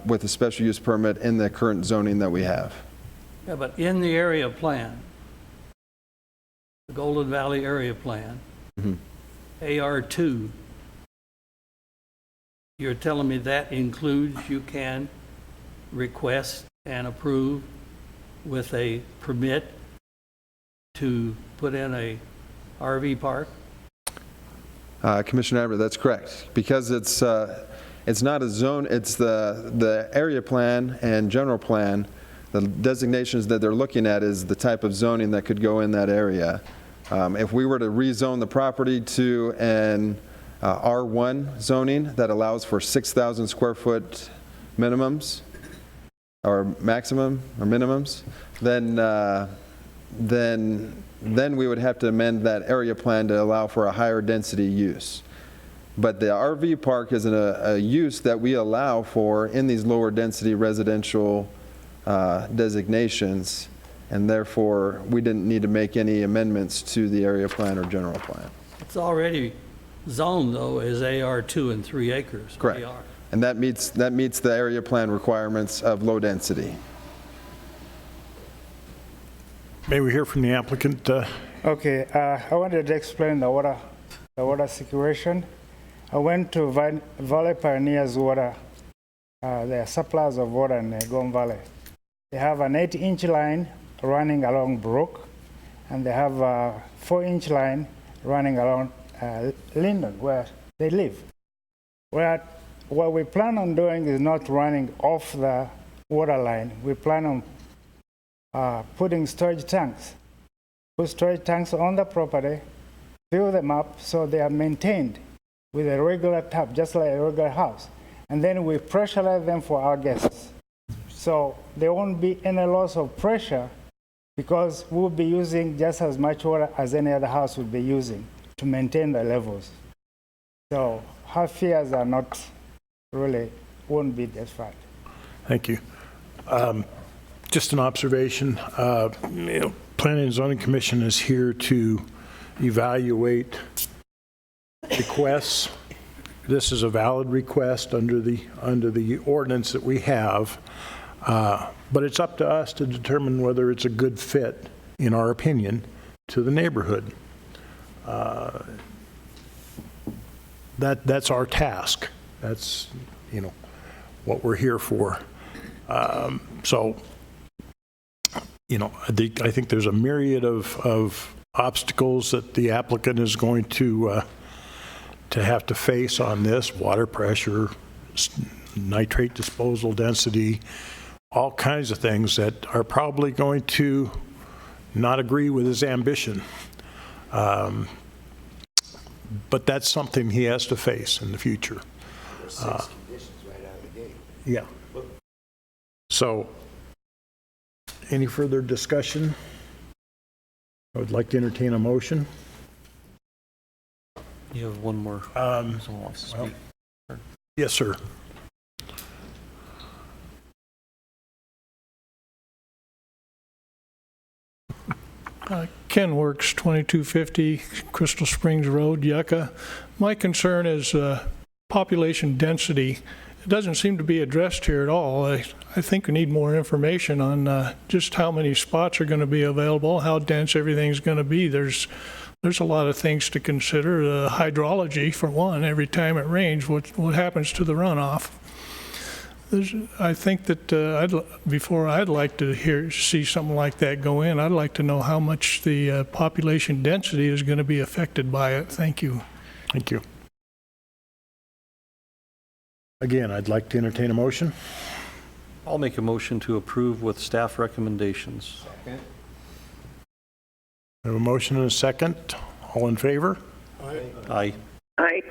with a special use permit in the current zoning that we have. Yeah, but in the area plan, the Golden Valley area plan, AR2, you're telling me that includes you can request and approve with a permit to put in a RV park? Commissioner Abbott, that's correct. Because it's not a zone, it's the area plan and general plan. The designations that they're looking at is the type of zoning that could go in that area. If we were to rezone the property to an R1 zoning that allows for 6,000 square foot minimums, or maximum, or minimums, then we would have to amend that area plan to allow for a higher density use. But the RV park is a use that we allow for in these lower density residential designations, and therefore we didn't need to make any amendments to the area plan or general plan. It's already zoned, though, as AR2 and 3 acres. Correct. AR. and that meets the area plan requirements of low density. May we hear from the applicant? Okay, I wanted to explain the water situation. I went to Valley Pioneers Water. They are suppliers of water in Golden Valley. They have an 8-inch line running along Brook, and they have a 4-inch line running along Linden, where they live. What we plan on doing is not running off the water line. We plan on putting storage tanks. Put storage tanks on the property, fill them up so they are maintained with a regular tap, just like a regular house. And then we pressurize them for our guests. So there won't be any loss of pressure because we'll be using just as much water as any other house would be using to maintain the levels. So our fears are not really, won't be that bad. Thank you. Just an observation. Planning and Zoning Commission is here to evaluate requests. This is a valid request under the ordinance that we have, but it's up to us to determine whether it's a good fit, in our opinion, to the neighborhood. That's our task. That's, what we're here for. So, I think there's a myriad of obstacles that the applicant is going to have to face on this: water pressure, nitrate disposal density, all kinds of things that are probably going to not agree with his ambition. But that's something he has to face in the future. There's 6 conditions right out of the gate. Yeah. So, any further discussion? I would like to entertain a motion. You have one more. Someone wants to speak. Yes, sir. Ken Works, 2250 Crystal Springs Road, Yucca. My concern is population density. It doesn't seem to be addressed here at all. I think we need more information on just how many spots are going to be available, how dense everything's going to be. There's a lot of things to consider. Hydrology, for one. Every time it rains, what happens to the runoff? I think that before I'd like to see something like that go in, I'd like to know how much the population density is going to be affected by it. Thank you. Thank you. Again, I'd like to entertain a motion. I'll make a motion to approve with staff recommendations. Second. I have a motion and a second. All in favor? Aye. Aye.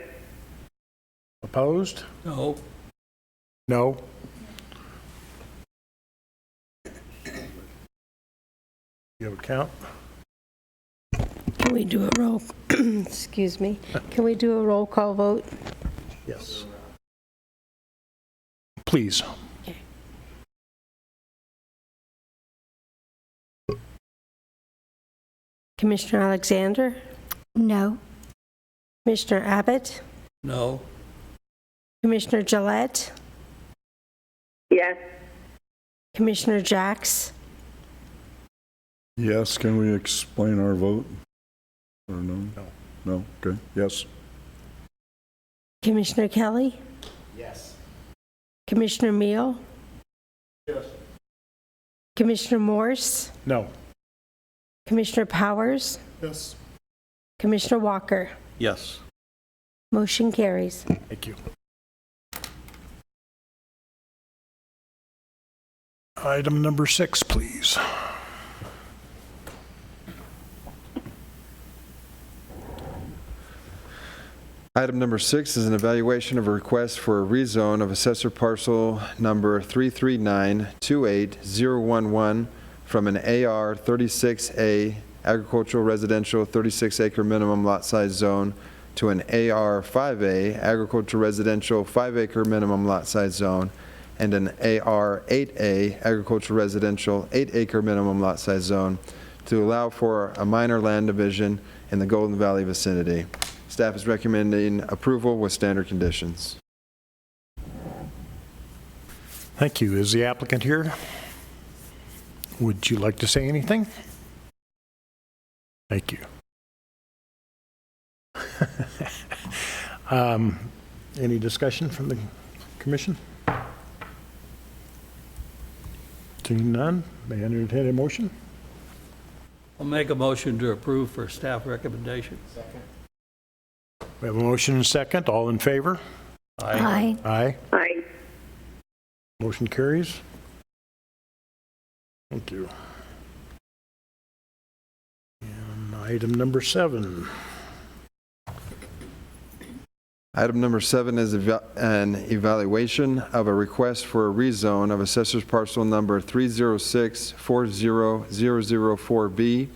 Opposed? No. No. You have a count? Can we do a roll, excuse me, can we do a roll call vote? Yes. Please. Okay. Commissioner Alexander? No. Commissioner Abbott? No. Commissioner Gillette? Yes. Commissioner Jacks? Yes, can we explain our vote? Or no? No. No, okay, yes. Commissioner Kelly? Yes. Commissioner Meal? Yes. Commissioner Morse? No. Commissioner Powers? Yes. Commissioner Walker? Yes. Motion carries. Thank you. Item number 6, please. Item number 6 is an evaluation of a request for a rezone of assessor parcel number 33928-011 from an AR 36A agricultural residential 36-acre minimum lot size zone to an AR 5A agricultural residential 5-acre minimum lot size zone and an AR 8A agricultural residential 8-acre minimum lot size zone to allow for a minor land division in the Golden Valley vicinity. Staff is recommending approval with standard conditions. Thank you. Is the applicant here? Would you like to say anything? Thank you. Any discussion from the commission? Seeing none, may I entertain a motion? I'll make a motion to approve for staff recommendation. Second. We have a motion and a second. All in favor? Aye. Aye. Aye. Motion carries. Thank you. And item number 7. Item number 7 is an evaluation of a request for a rezone of assessor's parcel number 306-40004B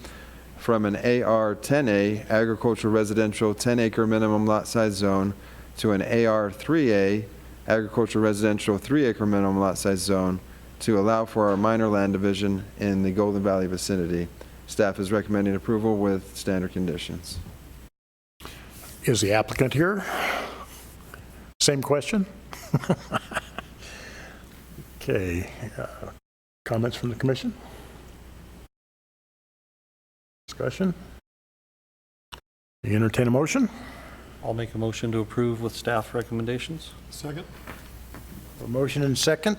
from an AR-10A agricultural residential 10-acre minimum lot size zone to an AR-3A agricultural residential 3-acre minimum lot size zone to allow for our minor land division in the Golden Valley vicinity. Staff is recommending approval with standard conditions. Is the applicant here? Same question? Okay. Comments from the commission? Discussion? You entertain a motion? I'll make a motion to approve with staff recommendations. Second? A motion and second.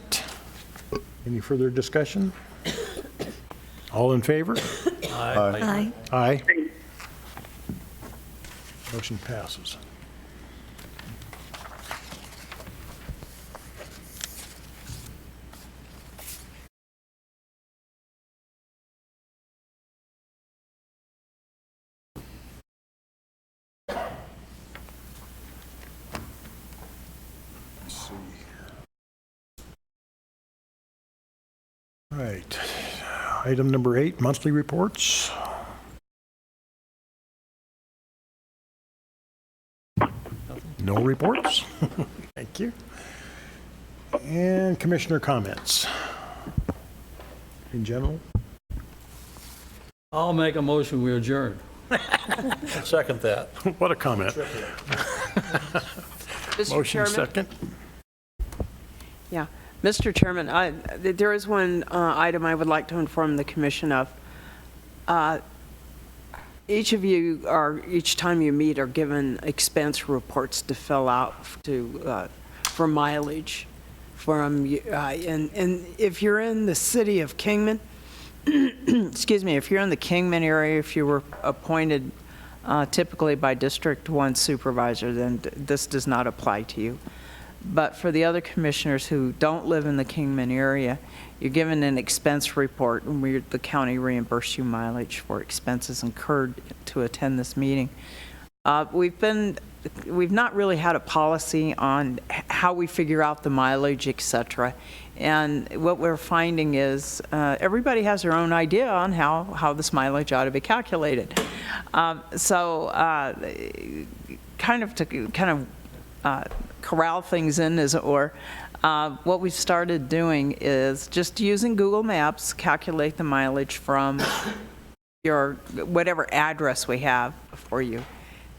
Any further discussion? All in favor? Aye. Aye. Motion passes. All right. Item number 8, monthly reports. No reports? Thank you. And commissioner comments. In general? I'll make a motion, we adjourn. Second that. What a comment. Mr. Motion Chairman? second. Yeah. Mr. Chairman, there is one item I would like to inform the commission of. Each of you each time you meet are given expense reports to fill out for mileage from, and if you're in the city of Kingman, excuse me, if you're in the Kingman area, if you were appointed typically by District 1 supervisor, then this does not apply to you. But for the other commissioners who don't live in the Kingman area, you're given an expense report, and the county reimburse you mileage for expenses incurred to attend this meeting. We've not really had a policy on how we figure out the mileage, et cetera. And what we're finding is everybody has their own idea on how this mileage ought to be calculated. Kind of corral things in, as it were, what we've started doing is just using Google Maps, calculate the mileage from your whatever address we have for you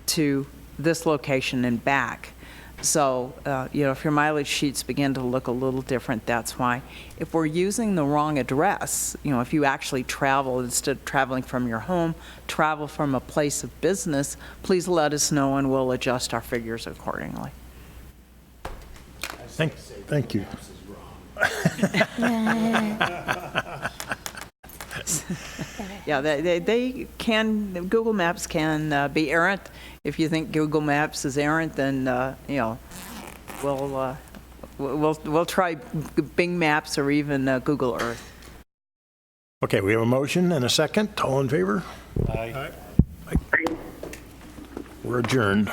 to this location and back. So, if your mileage sheets begin to look a little different, that's why. If we're using the wrong address, if you actually travel, instead of traveling from your home, travel from a place of business, please let us know and we'll adjust our figures accordingly. Thank you. Yeah, they can, Google Maps can be errant. If you think Google Maps is errant, then, we'll try Bing Maps or even Google Earth. Okay, we have a motion and a second. All in favor? Aye. We're adjourned.